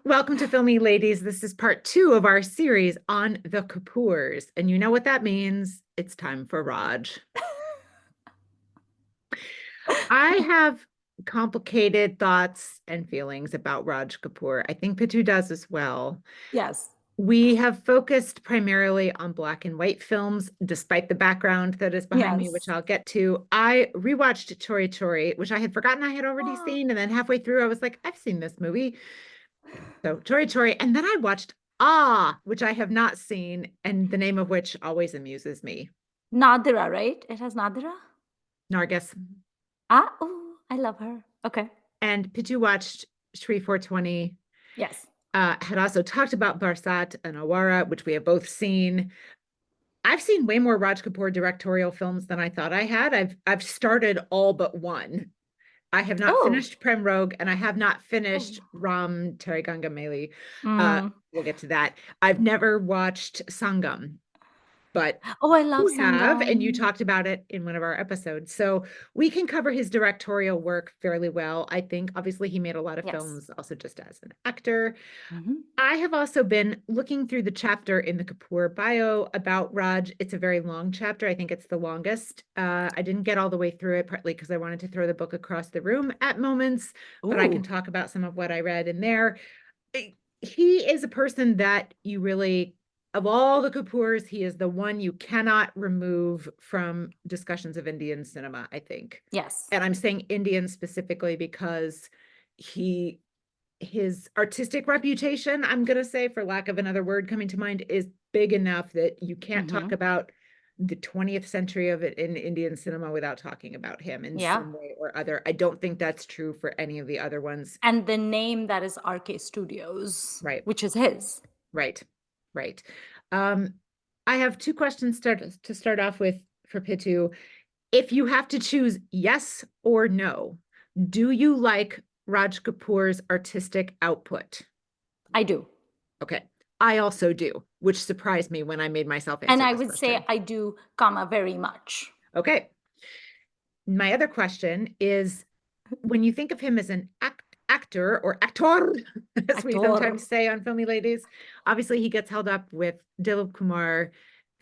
Welcome to Filmi Ladies. This is part 2 of our series on the Kapoors. And you know what that means? It's time for Raj. I have complicated thoughts and feelings about Raj Kapoor. I think Pitu does as well. Yes. We have focused primarily on black and white films, despite the background that is behind me, which Yes. I'll get to. I rewatched Chori Chori, which I had forgotten I had already seen. And then halfway through, I was like, I've seen this movie. So Chori Chori. And then I watched which I have not seen, and the name of which always amuses me. Nadira, right? It has Nadira. Nargis. Oh, I love her. Okay. And Pitu watched Shree 420. Yes. Had also talked about Barsat and Awara, which we have both seen. I've seen way more Raj Kapoor directorial films than I thought I had. I've started all but one. I have not Oh. finished Prem Rog, and I have not Oh. finished Tere Ganga Maili. Mm. We'll get to that. I've never watched Sangam, but Oh, I love you have, and you Sangam. talked about it in one of our episodes. So we can cover his directorial work fairly well. I think obviously he made a lot of Yes. films also just as an actor. Hmm. I have also been looking through the chapter in the Kapoor bio about Raj. It's a very long chapter. I think it's the longest. I didn't get all the way through it, partly because I wanted to throw the book across the room at moments, but I can Ooh. talk about some of what I read in there. He is a person that you really, of all the Kapoors, he is the one you cannot remove from discussions of Indian cinema, I think. Yes. And I'm saying Indian specifically because he his artistic reputation, I'm going to say, for lack of another word coming to mind, is big enough that you can't talk Hmm. about the 20th century of it in Indian cinema without talking about him in Yeah. some way or other. I don't think that's true for any of the other ones. And the name that is RK Studios, Right, which is his. right, right. Um, I have two questions to start off with for Pitu. If you have to choose yes or no, do you like Raj Kapoor's artistic output? I do. Okay. I also do, which surprised me when I made myself And answer I this would say question. I do, comma, very much. Okay. My other question is when you think of him as an actor or actor, as we Actor. sometimes say on Filmy Ladies, obviously he gets held up with Dilip Kumar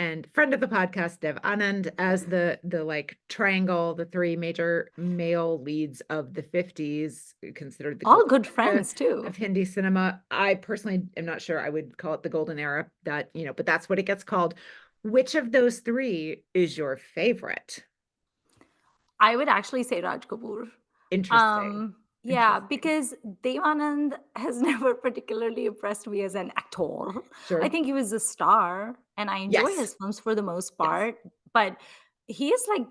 and friend of the podcast, Dev Anand, as the like triangle, the three major male leads of the 50s, considered the All golden good era friends, too. of Hindi cinema. I personally am not sure I would call it the golden era, that, but that's what it ggets called. Which of those three is your favorite? I would actually say Raj Kapoor. Interesting. Yeah, Interesting. because Devanand has never particularly impressed me as an actor. I Sure. think he was a star, and I enjoy Yes. his films for the most Yes. part, but he is like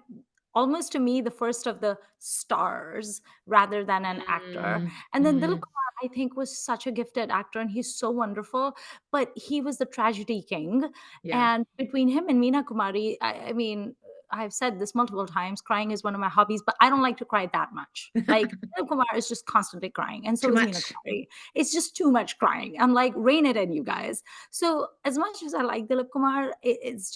almost to me the first of the stars rather than an actor. And then Dilip Mm. Kumar, I think, was such a gifted actor and he's so wonderful, but he was the tragedy king. Yeah. And between him and Meena Kumari, I mean, I've said this multiple times, crying is one of my hobbies, but I don't like to cry that much. Like, Dilip Kumar is just constantly crying, and so Too is Meena much. Kumari. It's just too much crying. I'm like, rein it in, you guys. So as much as I like Dilip Kumar, it's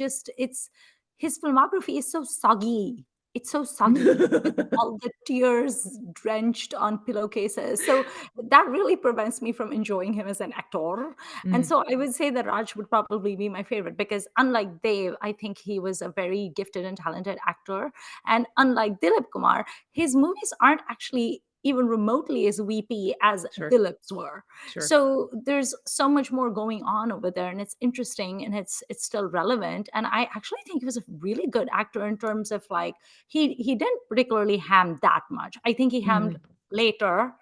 his filmography is so soggy. It's so soggy with all the tears drenched on pillowcases. So that really prevents me from enjoying him as an actor. And Mm. so I would say that Raj would probably be my favorite because unlike Dev, I think he was a very gifted and talented actor. And unlike Dilip Kumar, his movies aren't actually even remotely as weepy as Sure. Dilip's were. Sure. So there's so much more going on over there, and it's interesting and it's still relevant. And I actually think he was a really good actor in terms of like he didn't particularly ham that much. I think he hammed Mm. later,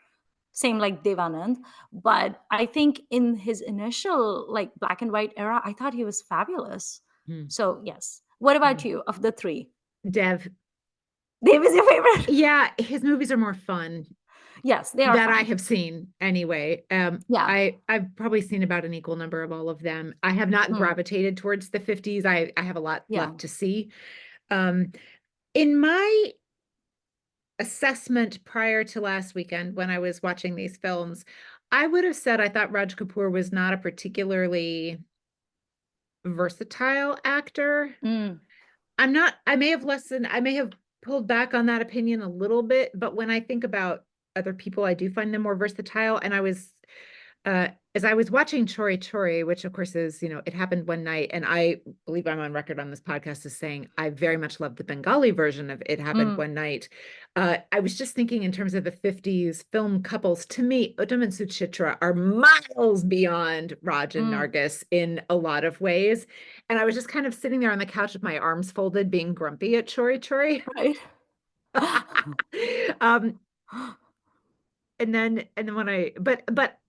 same like Devanand. But I think in his initial like black and white era, I thought he was fabulous. Mm. So yes. What about Mm. you of the three? Dev. Dave is your favorite? Yeah, his movies are more fun Yes, they are that I fun. have seen anyway. Yeah. I've probably seen about an equal number of all of them. I have not Hmm. gravitated towards the 50s. I have a lot Yeah. left to see. Um, in my assessment prior to last weekend when I was watching these films, I would have said I thought Raj Kapoor was not a particularly versatile actor. Mm. I may have lessened, I may have pulled back on that opinion a little bit, but when I think about other people, I do find them more versatile. And As I was watching Chori Chori, which of course is, it happened one night, and I believe I'm on record on this podcast as saying I very much love the Bengali version of It Happened Mm, One Night. I was just thinking in terms of the 50s film couples, to me, Uttam and Suchitra are miles beyond Raj and mm, Nargis in a lot of ways. And I was just kind of sitting there on the couch with my arms folded, being grumpy at Chori Chori. right. um, and then when but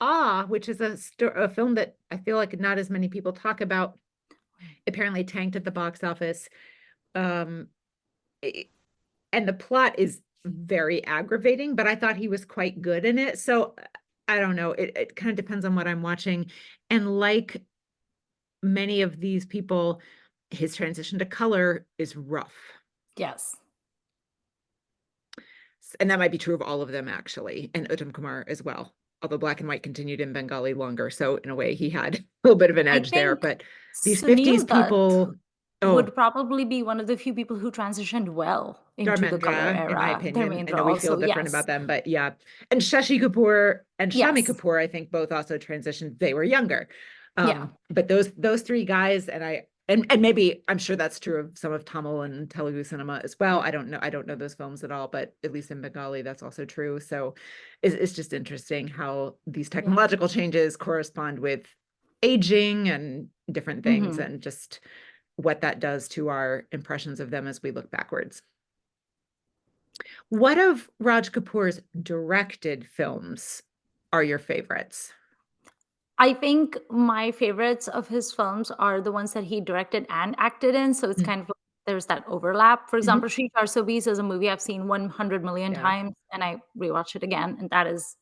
which is a film that I feel like not as many people talk about, apparently tanked at the box office. um and the plot is very aggravating, but I thought he was quite good in it. So I don't know, it kind of depends on what I'm watching. And like many of these people, his transition to color is rough. Yes. And that might be true of all of them, actually, and Uttam Kumar as well. Although Black and White continued in Bengali longer, so in a way he had a little bit of an I edge there. think But these 50s Sunil Dutt people, oh, would probably be one of the few people who transitioned well into the color Dharmendra, in my era. opinion, I Dharmendra know we feel also, different yes. about them, but yeah. And Shashi Kapoor and Shami Yes. Kapoor, I think both also transitioned. They were younger. Yeah. But those three guys, and maybe I'm sure that's true of some of Tamil and Telugu cinema as well. I don't know those films at all, but at least in Bengali, that's also true. So it's just interesting how these Yeah. technological changes correspond with aging and different things, Hmm. and just what that does to our impressions of them as we look backwards. What of Raj Kapoor's directed films are your favorites? I think my favorites of his films are the ones that he directed and acted in, so it's Mm. kind of there's that overlap. For Mhm. example, Shree Bees is a movie I've seen 100 million Yeah. times, and I rewatch it again, and that is,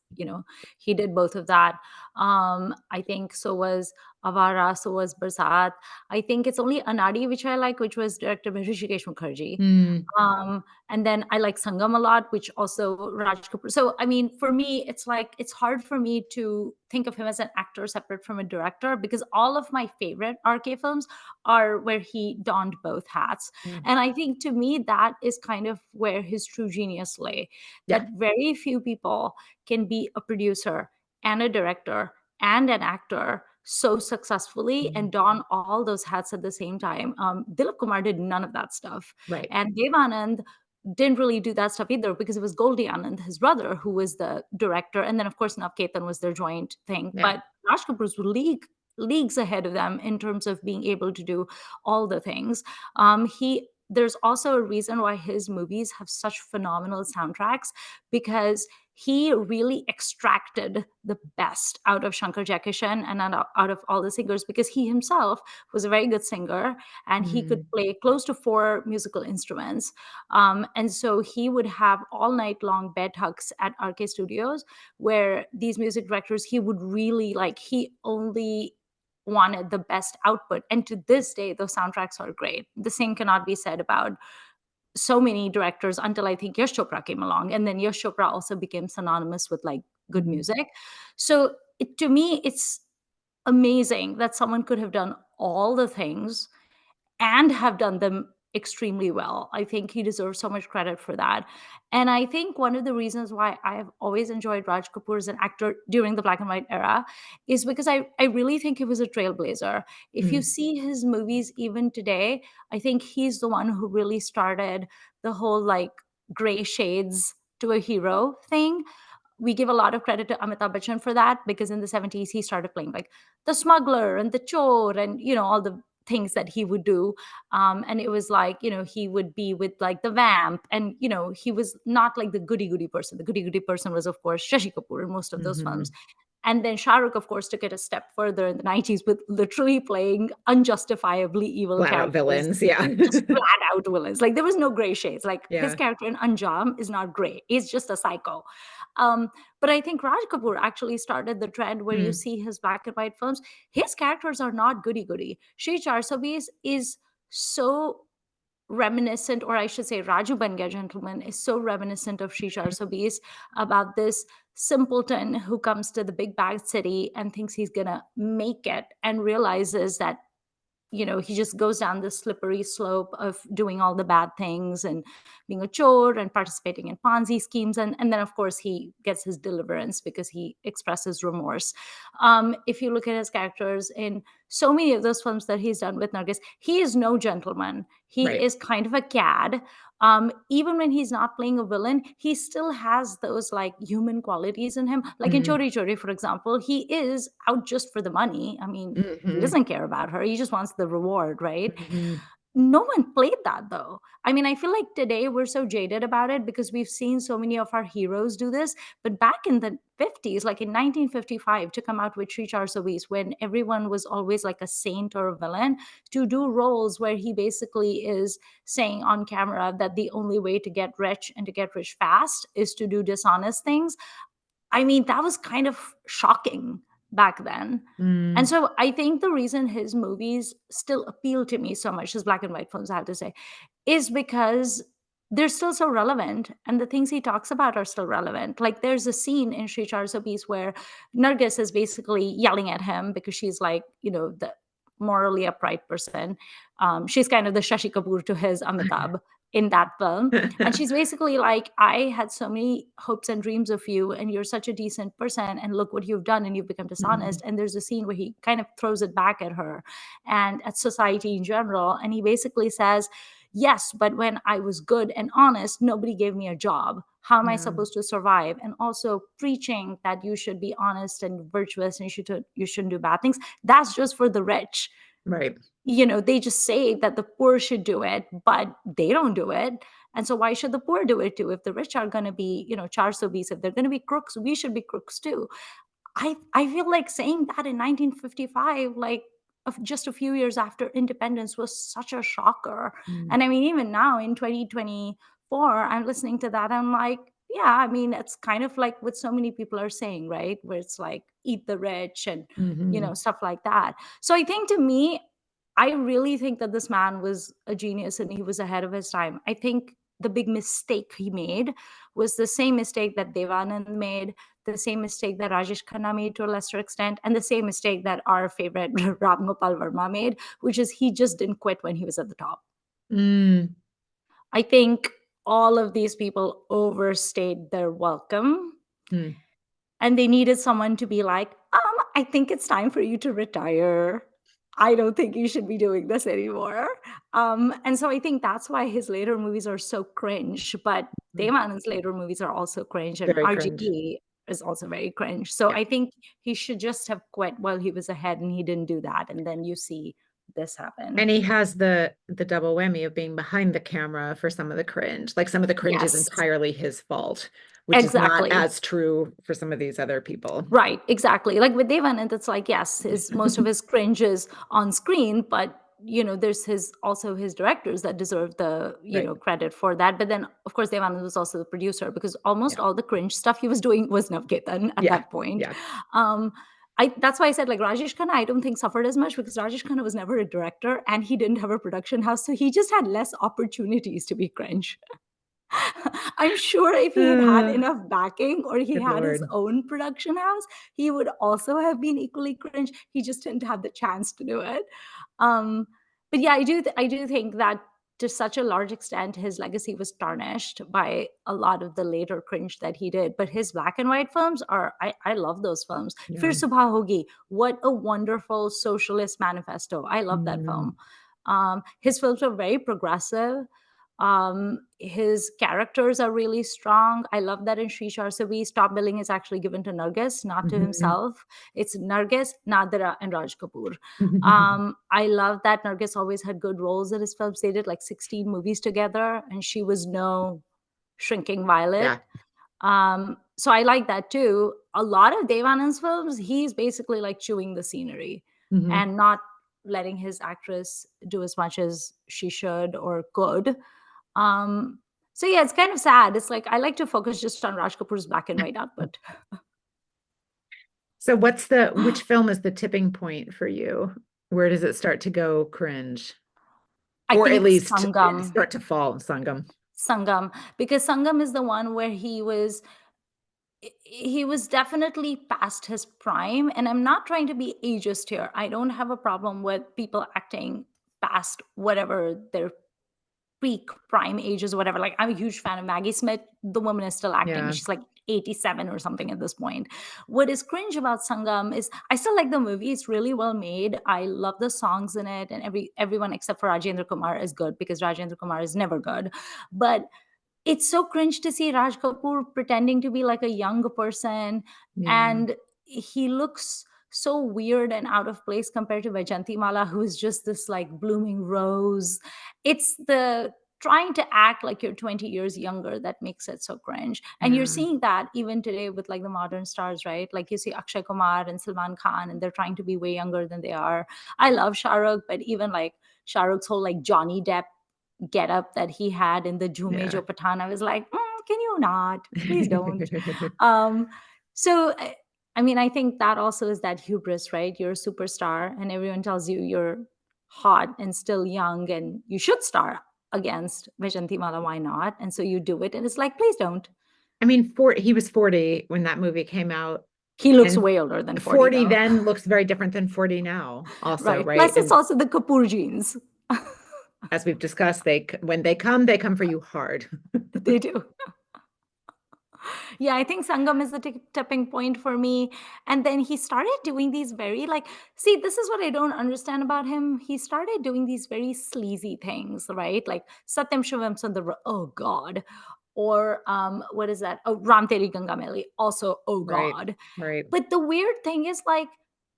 he did both of that. I think so was Avara, so was Barsat. I think it's only Anadi which I like, which was directed by Rishikesh Mukherjee. Mm. And then I like Sangam a lot, which also Raj Kapoor. So, I mean, for me, it's like it's hard for me to think of him as an actor separate from a director because all of my favorite RK films are where he donned both hats. Mm. And I think to me, that is kind of where his true genius lay. Yeah. That very few people can be a producer and a director and an actor so successfully Mhm. and don all those hats at the same time. Dilip Kumar did none of that stuff. Right. And Devanand didn't really do that stuff either because it was Goldie Anand, his brother, who was the director. And then, of course, Navketan was their joint thing. Yeah. But Raj Kapoor's were leagues ahead of them in terms of being able to do all the things. There's also a reason why his movies have such phenomenal soundtracks because he really extracted the best out of Shankar Jaikishan and out of all the singers because he himself was a very good singer and he could Mm. play close to four musical instruments. And so he would have all night long bed hugs at RK Studios where these music directors, he would really like, he only wanted the best output. And to this day, those soundtracks are great. The same cannot be said about so many directors until I think Yash Chopra came along. And then Yash Chopra also became synonymous with like good Mhm. music. So to me, it's amazing that someone could have done all the things and have done them extremely well. I think he deserves so much credit for that. And I think one of the reasons why I've always enjoyed Raj Kapoor as an actor during the black and white era is because I really think he was a trailblazer. If you Mm. see his movies even today, I think he's the one who really started the whole like gray shades to a hero thing. We give a lot of credit to Amitabh Bachchan for that because in the 70s he started playing like the smuggler and the chore and all the things that he would do. And it was like, he would be with like the vamp and he was not like the goody goody person. The goody goody person was of course Shashi Kapoor in most of those films. Mhm. And then Shah Rukh, of course, took it a step further in the 90s with literally playing unjustifiably evil Flat out characters, villains. Yeah. just flat out villains. Like there was no gray shades. Like his Yeah. character in Anjam is not gray. He's just a psycho. Um, but I think Raj Kapoor actually started the trend where you Mm. see his black and white films. His characters are not goody goody. Shri Charsabi is so reminiscent, or I should say, Raju Ban Gaya Gentleman is so reminiscent of Shri Charsabi about this simpleton who comes to the big bad city and thinks he's gonna make it and realizes that he just goes down this slippery slope of doing all the bad things and being a chore and participating in Ponzi schemes. And then, of course, he gets his deliverance because he expresses remorse. If you look at his characters in so many of those films that he's done with Nargis, he is no gentleman. He Right. is kind of a cad. Even when he's not playing a villain, he still has those like human qualities in him. Like in Mm, Chori Chori, for example, he is out just for the money. I mean, he mhm, doesn't care about her. He just wants the reward, right? mhm. No one played that though. I mean, I feel like today we're so jaded about it because we've seen so many of our heroes do this. But back in the 50s, like in 1955, to come out with Shree when everyone was always like a saint or a villain, to do roles where he basically is saying on camera that the only way to get rich and to get rich fast is to do dishonest things. I mean, that was kind of shocking back then. And Mm, so I think the reason his movies still appeal to me so much, his black and white films, I have to say, is because they're still so relevant and the things he talks about are still relevant. Like there's a scene in Sri Charsabi's where Nargis is basically yelling at him because she's like, the morally upright person. She's kind of the Shashi Kapoor to his Amitabh in that film. And she's basically like, I had so many hopes and dreams of you, and you're such a decent person. And look what you've done, and you've become mhm. dishonest. And there's a scene where he kind of throws it back at her and at society in general. And he basically says, yes, but when I was good and honest, nobody gave me a job. How am I Yeah. supposed to survive? And also preaching that you should be honest and virtuous and you shouldn't do bad things. That's just for the rich. Right. They just say that the poor should do it, but they don't do it. And so why should the poor do it too? If the rich are going to be, charsobis, if they're going to be crooks, we should be crooks too. I feel like saying that in 1955, like of just a few years after independence, was such a shocker. Mm, And I mean, even now in 2024, I'm listening to that. I'm like, yeah, I mean, it's kind of like what so many people are saying, right? Where it's like, eat the rich and, mhm. stuff like that. So I think to me, I really think that this man was a genius and he was ahead of his time. I think the big mistake he made was the same mistake that Devanand made, the same mistake that Rajesh Khanna made to a lesser extent, and the same mistake that our favorite Ram Gopal Verma made, which is he just didn't quit when he was at the top. Mm, I think all of these people overstayed their welcome mm, and they needed someone to be like, I think it's time for you to retire. I don't think you should be doing this anymore. And so I think that's why his later movies are so cringe. But mm. Devanand's later movies are also cringe, and Very cringe. RGB is also very cringe. So Yeah. I think he should just have quit while he was ahead, and he didn't do that. And then you see this happen. And he has the double whammy of being behind the camera for some of the cringe. Like some of the cringe is Yes, entirely his fault, which is not exactly. as true for some of these other people. Right, exactly. Like with Devanand, it's like, yes, his most of his cringe is on screen, but there's his directors that deserve the, Right. credit for that. But then of course Devanand was also the producer because almost Yeah. all the cringe stuff he was doing was Navketan at Yeah. that point. Yeah. Um that's why I said like Rajesh Khanna, I don't think suffered as much because Rajesh Khanna was never a director and he didn't have a production house. So he just had less opportunities to be cringe. I'm sure if he had had Uh, enough backing or he good had his Lord. own production house, he would also have been equally cringe. He just didn't have the chance to do it. Um, but yeah, I do think that to such a large extent, his legacy was tarnished by a lot of the later cringe that he did. But his black and white films I love those films. Fir Yeah. Subha Hogi, what a wonderful socialist manifesto. I love that Mm, film. His films are very progressive. His characters are really strong. I love that in Sri Sarsavi, stop billing is actually given to Nargis, not to mhm. himself. It's Nargis, Nadira, and Raj Kapoor. I love that Nargis always had good roles in his films. They did like 16 movies together, and she was no shrinking violet. Yeah. So I like that too. A lot of Devanand's films, he's basically like chewing the scenery Mhm. and not letting his actress do as much as she should or could. Um, so yeah, it's kind of sad. It's like I like to focus just on Raj Kapoor's black and white output. So which film is the tipping point for you? Where does it start to go cringe? I Or at think least Sangam, start to fall, Sangam. Sangam, because Sangam is the one where he was he was definitely past his prime, and I'm not trying to be ageist here. I don't have a problem with people acting past whatever their peak prime ages or whatever. Like, I'm a huge fan of Maggie Smith. The woman is still acting. Yeah. She's like 87 or something at this point. What is cringe about Sangam is I still like the movie. It's really well made. I love the songs in it, and everyone except for Rajendra Kumar is good, because Rajendra Kumar is never good. But it's so cringe to see Raj Kapoor pretending to be like a young person, Yeah. and he looks so weird and out of place compared to Vajanti Mala, who is just this like blooming rose. It's the trying to act like you're 20 years younger that makes it so cringe. And you're Yeah. seeing that even today with like the modern stars, right? Like you see Akshay Kumar and Salman Khan, and they're trying to be way younger than they are. I love Shah Rukh, but even like Shah Rukh's whole like Johnny Depp get up that he had in the Jhume Yeah. Jo Pathan, I was like, can you not? Please don't. Um, so, I mean, I think that also is that hubris, right? You're a superstar, and everyone tells you you're hot and still young, and you should star against Vajanti Mala. Why not? And so you do it, and it's like, please don't. I mean, he was 40 when that movie came out, He looks and way older than 40, 40 though. then looks very different than 40 now, also, Right. right? Plus, it's And also the Kapoor genes. as we've discussed, when they come for you hard. They do. Yeah, I think Sangam is the tipping point for me. And then he started doing these very like, see, this is what I don't understand about him. He started doing these very sleazy things, right? Like Satyam Shivam Sundar, oh God. Or what is that? Oh, Ram Teri Ganga Maili, also, oh Right, God. right. But the weird thing is like,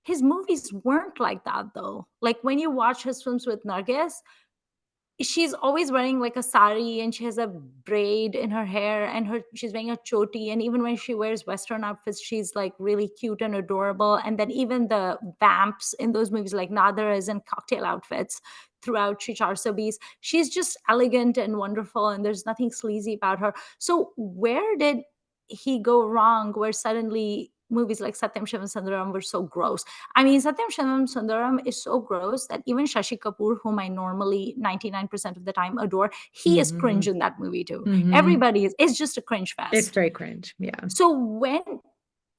his movies weren't like that though. Like when you watch his films with Nargis, she's always wearing like a sari, and she has a braid in her hair, and she's wearing a choti, and even when she wears western outfits, she's like really cute and adorable. And then even the vamps in those movies, like Nader, is in cocktail outfits throughout Shri Charsabi's. She's just elegant and wonderful, and there's nothing sleazy about her. So where did he go wrong, where suddenly movies like Satyam Shivam Sundaram were so gross? I mean, Satyam Shivam Sundaram is so gross that even Shashi Kapoor, whom I normally 99% of the time adore, he is Hmm. cringe in that movie too. Hmm. Everybody is, it's just a cringe It's fest. very cringe. Yeah. So when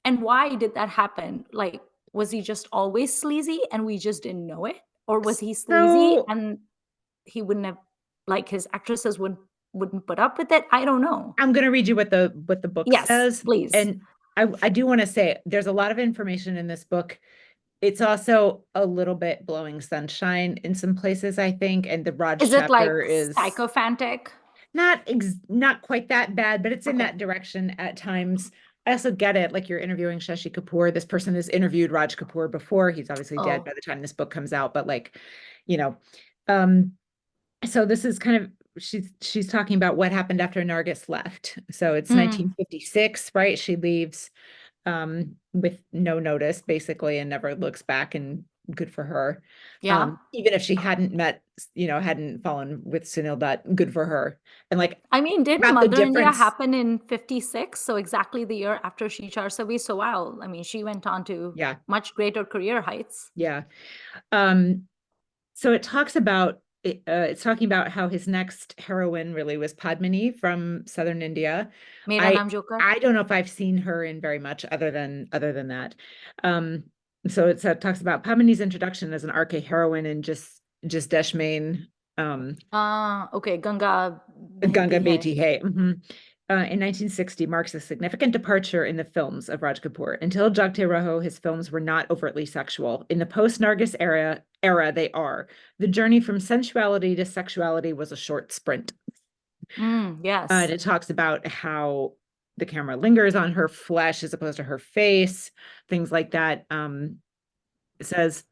and why did that happen? Like, was he just always sleazy and we just didn't know it? Or was he sleazy So and he wouldn't have, like his actresses wouldn't put up with it? I don't know. I'm going to read you what the book Yes, says. please. And I do want to say there's a lot of information in this book. It's also a little bit blowing sunshine in some places, I think. And the Raj Is it like chapter is sycophantic? not quite that bad, but it's in Okay. that direction at times. I also get it. Like you're interviewing Shashi Kapoor. This person has interviewed Raj Kapoor before. He's obviously dead Oh. by the time this book comes out, but like, you know, um, so this is kind of she's talking about what happened after Nargis left. So it's Mm. 1956, right? She leaves with no notice, basically, and never looks back, and good for her. Yeah. Even if she hadn't hadn't fallen with Sunil Dutt, good for her. And like I mean, didn't about the Mother India difference. happen in 56? So exactly the year after Shree Charsavi. So wow, I mean, she went on to Yeah, much greater career heights. yeah. Um, so it's talking about how his next heroine really was Padmini from southern India. Mera I Naam Joker. I don't know if I've seen her in very much other than that. Um, so it talks about Padmini's introduction as an RK heroine and just Deshmain, um, Okay, Ganga Ganga Behti Hai. Beti Hai. In 1960 marks a significant departure in the films of Raj Kapoor. Until Jagte Raho, his films were not overtly sexual. In the post-Nargis era, they are. The journey from sensuality to sexuality was a short sprint. And Yes. it talks about how the camera lingers on her flesh as opposed to her face, things like that. It says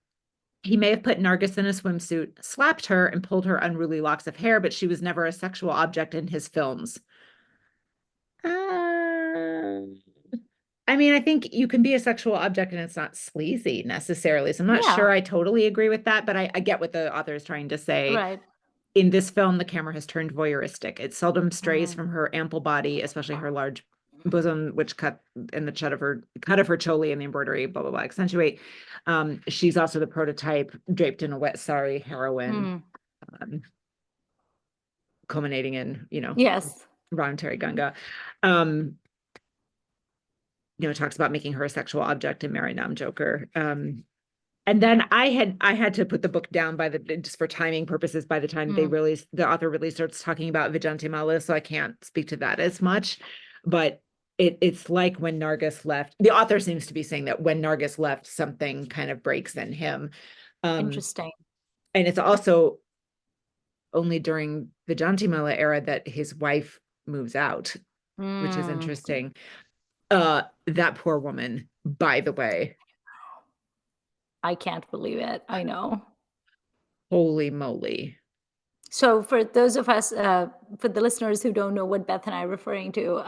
he may have put Nargis in a swimsuit, slapped her, and pulled her unruly locks of hair, but she was never a sexual object in his films. Um, I mean, I think you can be a sexual object and it's not sleazy necessarily. So I'm not sure Yeah. I totally agree with that, but I get what the author is trying to say. Right. In this film, the camera has turned voyeuristic. It seldom strays Mm. from her ample body, especially her large bosom, which cut in the cut of her choli and the embroidery, blah, blah, blah, accentuate. She's also the prototype draped in a wet sari heroine, Mm. um, culminating in, Yes. Ram Ganga. Um, talks about making her a sexual object in Mera Naam Joker. And then I had to put the book down just for timing purposes by the time Mm. the author really starts talking about Vijayante Mala, so I can't speak to that as much. But it's like when Nargis left, the author seems to be saying that when Nargis left, something kind of breaks in him. Interesting. And it's also only during the Jantimala era that his wife moves out, which is Mm. interesting. That poor woman, by the way. I can't believe it. I know. Holy moly. So for those of us, for the listeners who don't know what Beth and I are referring to,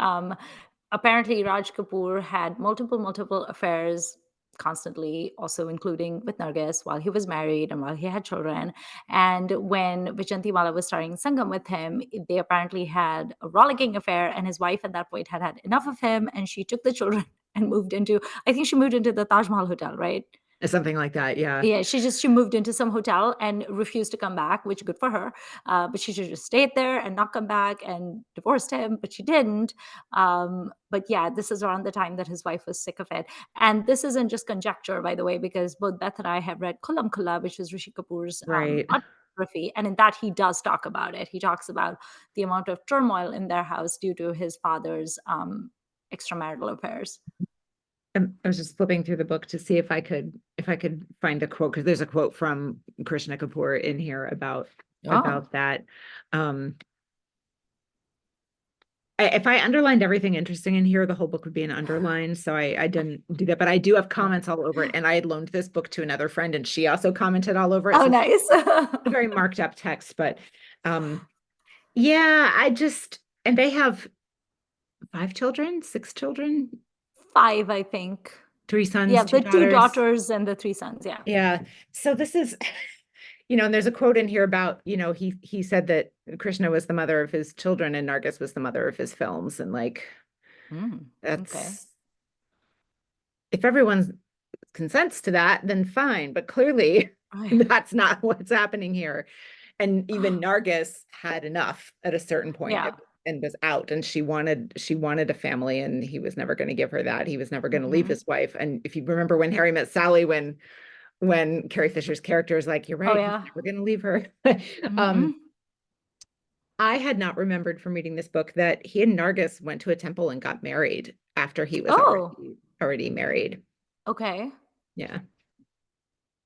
apparently Raj Kapoor had multiple affairs constantly, also including with Nargis while he was married and while he had children. And when Vijayanthiwala was starring Sangam with him, they apparently had a rollicking affair, and his wife at that point had had enough of him, and she took the children and moved into, I think she moved into the Taj Mahal Hotel, right? Something like that, yeah. Yeah, she moved into some hotel and refused to come back, which good for her. But she should just stayed there and not come back, and divorced him, but she didn't. But yeah, this is around the time that his wife was sick of it. And this isn't just conjecture, by the way, because both Beth and I have read Kulam Kula, which is Rishi Kapoor's Right. autobiography, and in that he does talk about it. He talks about the amount of turmoil in their house due to his father's extramarital affairs. I was just flipping through the book to see if I could find a quote, because there's a quote from Krishna Kapoor in here about that. If I underlined everything interesting in here, the whole book would be an underline. So I didn't do that, but I do have comments all over it. And I had loaned this book to another friend, and she also commented all over it. Oh, So nice. it's a very marked up text, but yeah, and they have 5 children, 6 children, 5, I think. 3 sons, Yeah, 2 the 2 daughters. daughters and the 3 sons. Yeah. Yeah. So this is, and there's a quote in here about, he said that Krishna was the mother of his children and Nargis was the mother of his films. And like, that's, Okay. if everyone consents to that, then fine. But clearly that's not what's happening here. And even Nargis had enough at a certain point. Yeah. And was out, and she wanted a family, and he was never going to give her that. He was never going to leave his wife. And if you remember when Harry Met Sally, when Carrie Fisher's character is like, you're right, he's never going to leave her. I had not remembered from reading this book that he and Nargis went to a temple and got married after he was already married. Okay. Yeah.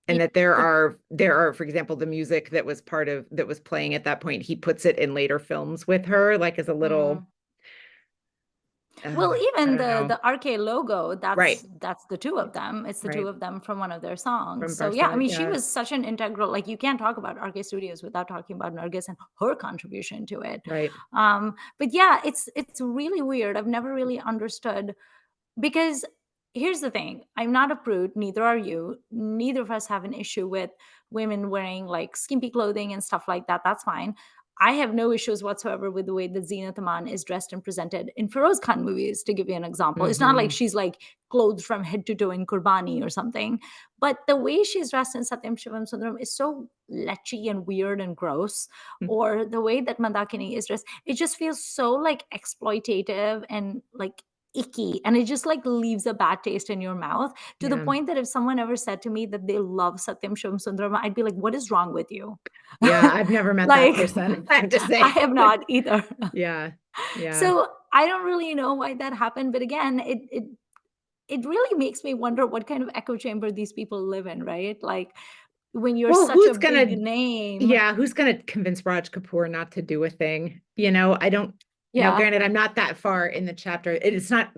And that there are, for example, the music that was playing at that point, he puts it in later films with her, like as a little. Well, even the RK logo, that's the 2 of them. It's the 2 of them from one of their songs. So yeah, I mean, she was such an integral, like you can't talk about RK Studios without talking about Nargis and her contribution to it. Right. But yeah, it's really weird. I've never really understood, because here's the thing. I'm not a prude, neither are you. Neither of us have an issue with women wearing like skimpy clothing and stuff like that. That's fine. I have no issues whatsoever with the way that Zeenat Aman is dressed and presented in Feroz Khan movies, to give you an example. It's not like she's like clothed from head to toe in Kurbani or something. But the way she's dressed in Satyam Shivam Sundaram is so lechy and weird and gross. Or the way that Mandakini is dressed, it just feels so like exploitative and like icky, and it just like leaves a bad taste in your mouth, to the point that if someone ever said to me that they love Satyam Shivam Sundaram, I'd be like, what is wrong with you? Yeah, I've never met that person, I have to say. I have not either. Yeah. So I don't really know why that happened, but again, it really makes me wonder what kind of echo chamber these people live in, right? Like, when you're such a big name. Yeah, who's gonna convince Raj Kapoor not to do a thing? I don't. Now, granted, I'm not that far in the chapter. It's not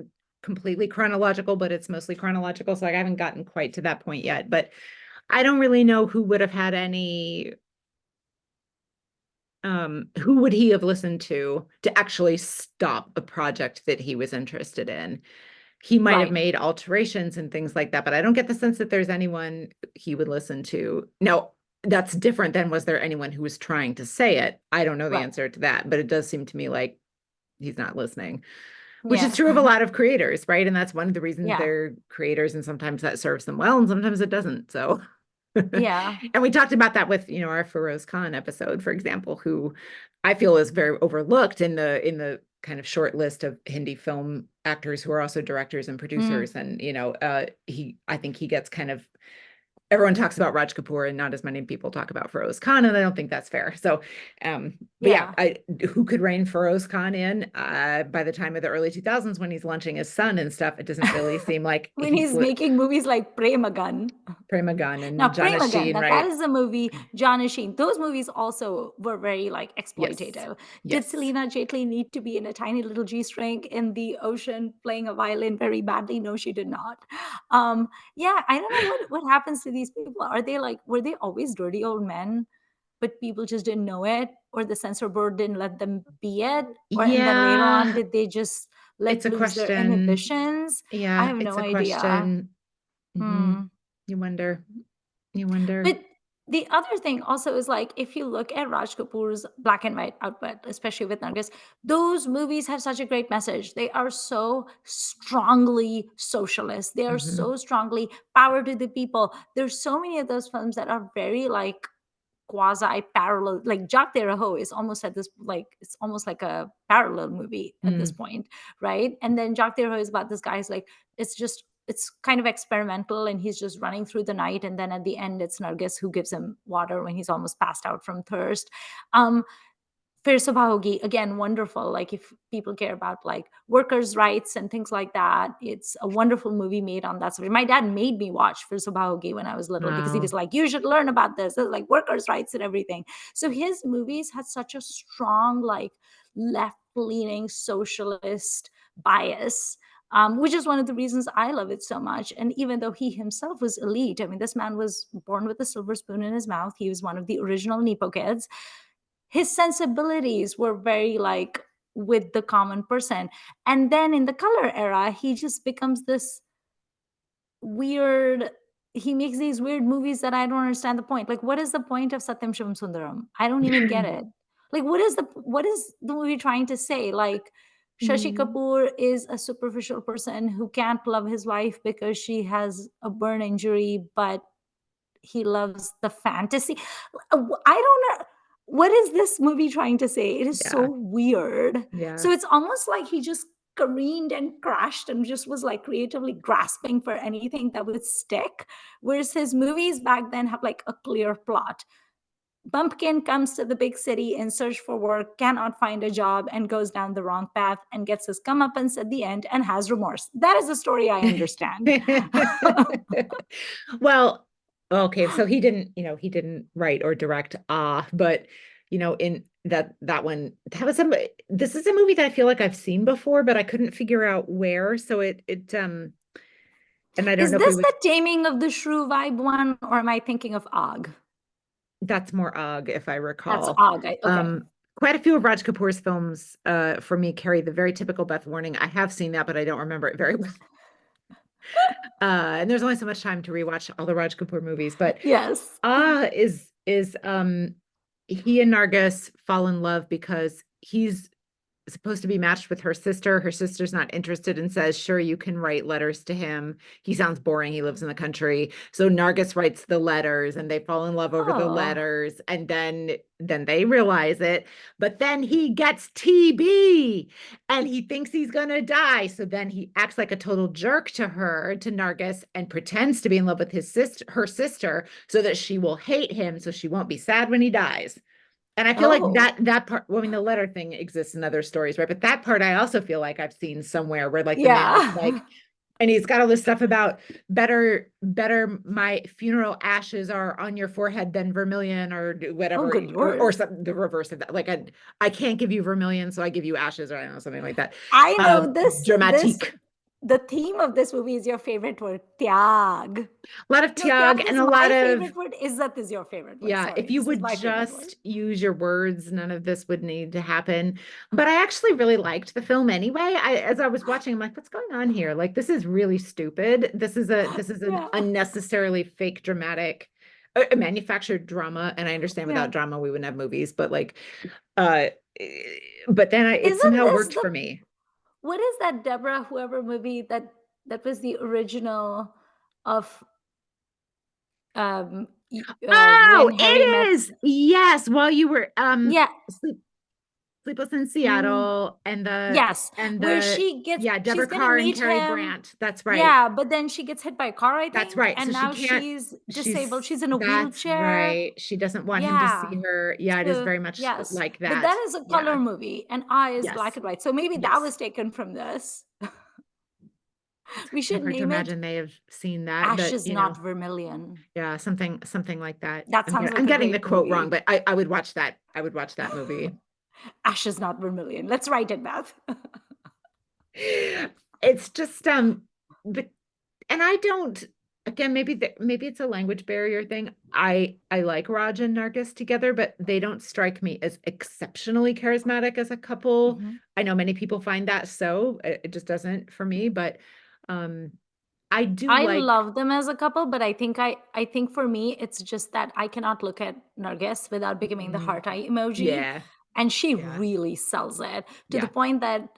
completely chronological, but it's mostly chronological. So I haven't gotten quite to that point yet. But I don't really know who would have had any. Who would he have listened to actually stop a project that he was interested in? He might have made alterations and things like that, but I don't get the sense that there's anyone he would listen to. Now, that's different than, was there anyone who was trying to say it? I don't know the answer to that, but it does seem to me like he's not listening, which is true of a lot of creators, right? And that's one of the reasons they're creators, and sometimes that serves them well and sometimes it doesn't. So yeah. And we talked about that with, our Feroz Khan episode, for example, who I feel is very overlooked in the kind of short list of Hindi film actors who are also directors and Mm. producers. And, I think he gets kind of, everyone talks about Raj Kapoor and not as many people talk about Feroz Khan, and I don't think that's fair. So, but yeah, Yeah. who could rein Feroz Khan in? By the time of the early 2000s, when he's launching his son and stuff, it doesn't really seem like When he's he's making movies like Premagan. Premagan Now, and Premagan, Janasheen, that right? is a movie, Janasheen. Those movies also were very like Yes, exploitative. Did yes. Selena Jaitley need to be in a tiny little G-string in the ocean playing a violin very badly? No, she did not. Um, yeah, I don't know what happens to these people. Are they like, were they always dirty old men, but people just didn't know it, or the censor board didn't let them be it, or and then later on Yeah, did they just it's let a loose their question. inhibitions? I Yeah, have it's no a idea. question. Hmm. Hmm. You wonder. You wonder. But the other thing also is like if you look at Raj Kapoor's black and white output, especially with Nargis, those movies have such a great message. They are so strongly socialist. They are Hmm. so strongly power to the people. There's so many of those films that are very like quasi parallel. Like Jacques Deraho is almost at this like it's almost like a parallel movie at this Mm. point, right? And then Jacques Deraho is about this guy's like it's kind of experimental, and he's just running through the night, and then at the end it's Nargis who gives him water when he's almost passed out from thirst. um Fir Sabha Hogi, again, wonderful. Like if people care about like workers' rights and things like that, it's a wonderful movie made on that subject. My dad made me watch Fir Sabha Hogi when I was little because he Wow. was like, "You should learn about this, like workers' rights and everything." So his movies had such a strong like left-leaning socialist bias. Which is one of the reasons I love it so much. And even though he himself was elite, I mean, this man was born with a silver spoon in his mouth. He was one of the original Nepo kids. His sensibilities were very like with the common person. And then in the color era, he just becomes this weird, he makes these weird movies that I don't understand the point. Like, what is the point of Satyam Shivam Sundaram? I don't even get it. Like, what is the movie trying to say? Like, Shashi Mm. Kapoor is a superficial person who can't love his wife because she has a burn injury, but he loves the fantasy. I don't know. What is this movie trying to say? It is so Yeah. weird. Yeah. So it's almost like he just careened and crashed and just was like creatively grasping for anything that would stick. Whereas his movies back then have like a clear plot. Bumpkin comes to the big city in search for work, cannot find a job, and goes down the wrong path and gets his comeuppance at the end and has remorse. That is a story I understand. Well, okay, so he didn't write or direct but in that one, this is a movie that I feel like I've seen before, but I couldn't figure out where. So and I don't Is know if we this would, the Taming of the Shrew vibe one, or am I thinking of Og? that's more Og, if I That's recall. Og. Okay. Quite a few of Raj Kapoor's films, for me, carry the very typical Beth warning. I have seen that, but I don't remember it very well. And there's only so much time to rewatch all the Raj Kapoor movies, but Yes. is he and Nargis fall in love because he's supposed to be matched with her sister. Her sister's not interested and says, sure, you can write letters to him. He sounds boring. He lives in the country. So Nargis writes the letters and they fall in love over the Oh. letters. And then they realize it. But then he gets TB and he thinks he's going to die. So then he acts like a total jerk to her, to Nargis, and pretends to be in love with her sister, so that she will hate him. So she won't be sad when he dies. And I feel like Oh. that part, well, I mean, the letter thing exists in other stories, right? But that part I also feel like I've seen somewhere where like the man is Yeah. like, and he's got all this stuff about better my funeral ashes are on your forehead than vermilion or Oh, whatever, good or lord. some the reverse of that. Like I can't give you vermilion, so I give you ashes, or I don't know, something like that. I Uh, know this Dramatique. the theme of this movie is your favorite word, tyag. A lot of No, tiag tyag and is a lot my of, favorite word. Izzat is your favorite word. yeah, if Sorry. you This is would my favorite word. just use your words, none of this would need to happen. But I actually really liked the film anyway. As I was watching, I'm like, what's going on here? Like, this is really stupid. This is an Yeah. unnecessarily fake dramatic, a manufactured drama. And I understand Yeah. without drama we wouldn't have movies, but like, uh, but then it Isn't somehow this worked the for me. what is that Deborah whoever movie that was the original of Oh, when Harry met it is. Yes. While you were yeah, asleep. Sleepless in Mm, Seattle and yes, where Deborah she's gonna Carr and meet Cary him. Grant. That's right. Yeah, but then she gets hit by a car, I That's think, right. So and she now can't, she's disabled. she's, She's in a that's wheelchair. right. She doesn't want him to Yeah. see her. Yeah, it is So, very much yes, like but that that. is a Yeah. color movie, and I is black Yes. and white. So maybe that Yes. was taken from this. We Kind of should hard to name it imagine they have seen that, but Ashes Not Vermilion. yeah, something like that. That sounds I'm like a getting the great quote wrong, movie. but I would watch that. I would watch that movie. Ashes Not Vermilion. Let's write it, Beth. It's just but and I don't, again, maybe it's a language barrier thing. I like Raj and Nargis together, but they don't strike me as exceptionally charismatic as a couple. Mhm. I know many people find that, so it just doesn't for me, but um I do I like. love them as a couple, but I think for me, it's just that I cannot look at Nargis without becoming the Mm, heart eye emoji, yeah, and she yeah, really sells it to the yeah. point that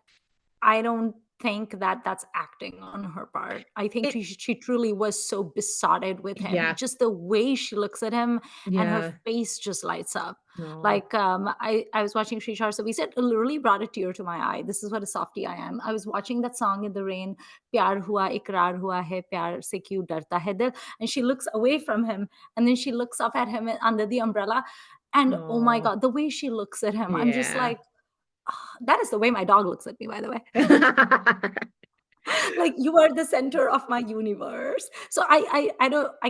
I don't think that that's acting on her part. I think It she truly was so besotted with him. Yeah, Just the way she looks at him and her yeah. face just lights up. No. Like I was watching Shree so we said it literally brought a tear to my eye. This is what a softie I am. I was watching that song in the rain, Pyar hua ikrar hua hai, pyar se kyun darta hai dil. And she looks away from him and then she looks up at him under the umbrella. And oh my Oh, God, the way she looks at him, I'm just yeah. like, "Ah," that is the way my dog looks at me, by the way. Like you are the center of my universe. So I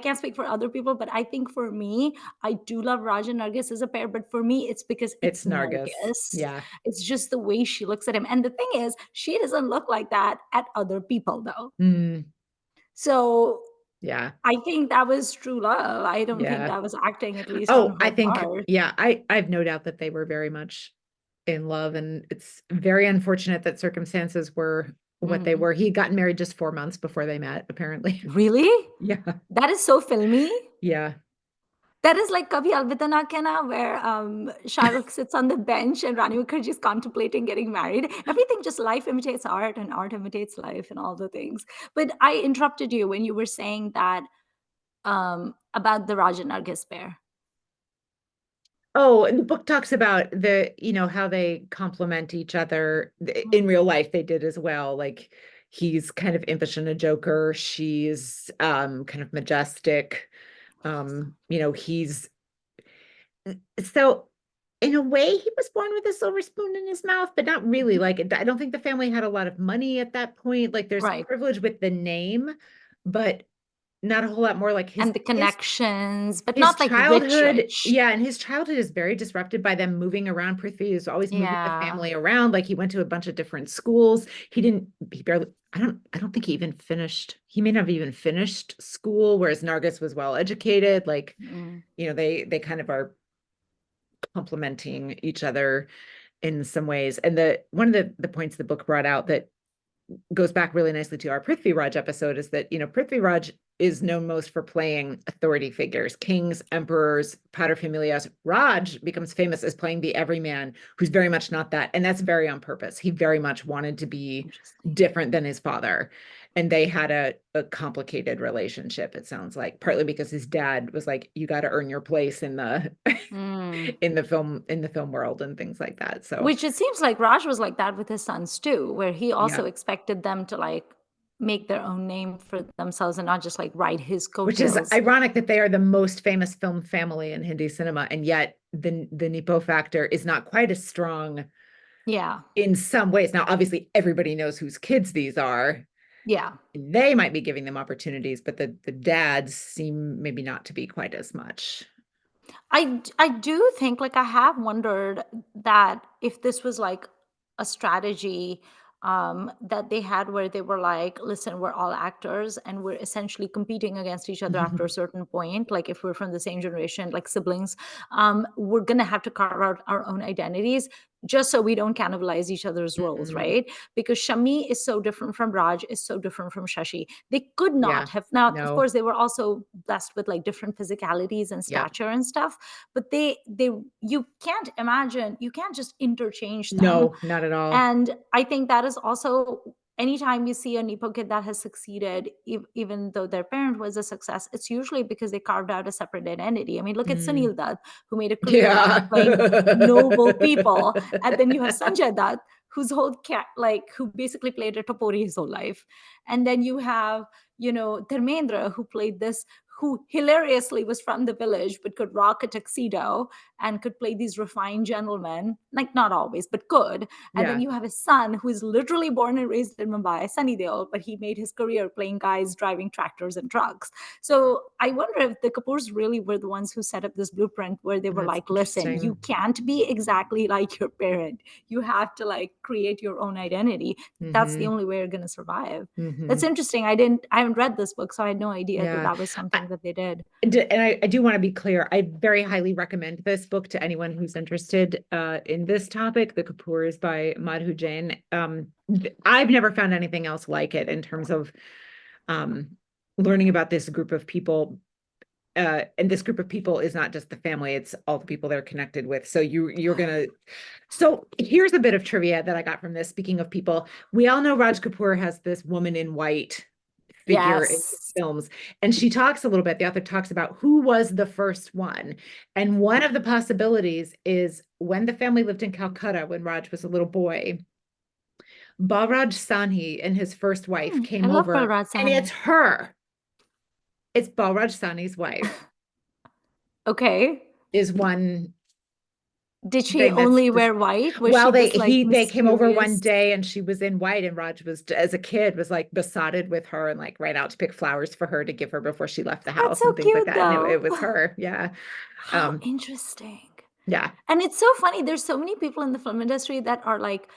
can't speak for other people, but I think for me, I do love Raj and Nargis as a pair, but for me, it's because It's it's Nargis. Nargis. Yeah. It's just the way she looks at him. And the thing is, she doesn't look like that at other people though. Mm, So yeah. I think that was true love. I don't think Yeah. that was acting, at least on Oh, I her think, part. yeah, I've no doubt that they were very much in love, and it's very unfortunate that circumstances were what they Mhm. were. He'd gotten married just 4 months before they met, apparently. Really? Yeah. That is so filmy. Yeah. That is like Kabhi Alvita Na Kehna, where Shah Rukh sits on the bench and Rani Mukherjee is contemplating getting married. Everything just life imitates art and art imitates life and all the things. But I interrupted you when you were saying that about the Raj and Nargis pair. Oh, and the book talks about how they complement each other. In real life, they did as well. Like he's kind of impish and a joker. She's kind of majestic. He's so in a way he was born with a silver spoon in his mouth, but not really. Mhm. Like I don't think the family had a lot of money at that point. Like there's Right. privilege with the name, but not a whole lot more. Like And the his connections, but his not like rich, childhood, rich. yeah, and his childhood is very disrupted by them moving around. Prithvi is always moving the Yeah. family around. Like he went to a bunch of different schools. He barely, I don't think he even finished, he may not have even finished school, whereas Nargis was well educated. Like, Mm. they kind of are complementing each other in some ways. And one of the points the book brought out that goes back really nicely to our Prithvi Raj episode is that, Prithvi Raj is known most for playing authority figures, kings, emperors, paterfamilias. Raj becomes famous as playing the everyman, who's very much not that. And that's very on purpose. He very much wanted to be Interesting. different than his father. And they had a complicated relationship, it sounds like, partly because his dad was like, you got to earn your place in the Mm. in the film world and things like that. So Which it seems like Raj was like that with his sons too, where he yeah. also expected them to like make their own name for themselves and not just like ride his Which is coattails. ironic that they are the most famous film family in Hindi cinema, and yet the Nepo factor is not quite as strong Yeah. in some ways. Now, obviously, everybody knows whose kids these are. Yeah. They might be giving them opportunities, but the dads seem maybe not to be quite as much. I do think like I have wondered that if this was like a strategy that they had where they were like, listen, we're all actors and we're essentially competing against each other after a certain point. Like if we're from the same generation, like siblings, we're gonna have to carve out our own identities just so we don't cannibalize each other's roles, Mm, right? Because Shami is so different from Raj, is so different from Shashi. They could yeah, not have. Now, of no, course, they were also blessed with like different physicalities and yeah, stature and stuff, but they you can't imagine, you can't just interchange them. no, not at all. And I think that is also anytime you see a Nepo kid that has succeeded, even though their parent was a success, it's usually because they carved out a separate identity. I mean, look at Mm. Sunil Dutt, who made a career out of Yeah. playing noble people. And then you have Sanjay Dutt, whose whole who basically played a Topori his whole life. And then you have, Dharmendra, who played this, who hilariously was from the village but could rock a tuxedo and could play these refined gentlemen, like not always, but could. And then Yeah. you have his son, who is literally born and raised in Mumbai, Sunny Deol, but he made his career playing guys driving tractors and trucks. So I wonder if the Kapoors really were the ones who set up this blueprint where they were That's like, listen, you interesting. can't be exactly like your parent. You have to like create your own identity. That's the Hmm. only way you're going to survive. That's Hmm. interesting. I haven't read this book, so I had no idea that Yeah. that was something that they did. And I do want to be clear. I very highly recommend this book to anyone who's interested in this topic, The Kapoors by Madhu Jain. I've never found anything else like it in terms of learning about this group of people. And this group of people is not just the family, it's all the people they're connected with. So you're gonna. So here's a bit of trivia that I got from this. Speaking of people, we all know Raj Kapoor has this woman in white figure in his Yes. films. And she talks a little bit, the author talks about who was the first one. And one of the possibilities is when the family lived in Calcutta, when Raj was a little boy, Balraj Sahni and his first wife I came love over, Balraj and it's Sahni. her. It's Balraj Sahni's wife, Okay. is one Did she thing that's only just, wear white? Was well, she this like they came over one mysterious? day and she was in white, and Raj was, as a kid, was like besotted with her and like ran out to pick flowers for her to give her before she left the That's house so and things like cute, that. And it though. was her. Yeah. How Um, interesting. yeah. And it's so funny. There's so many people in the film industry that are like,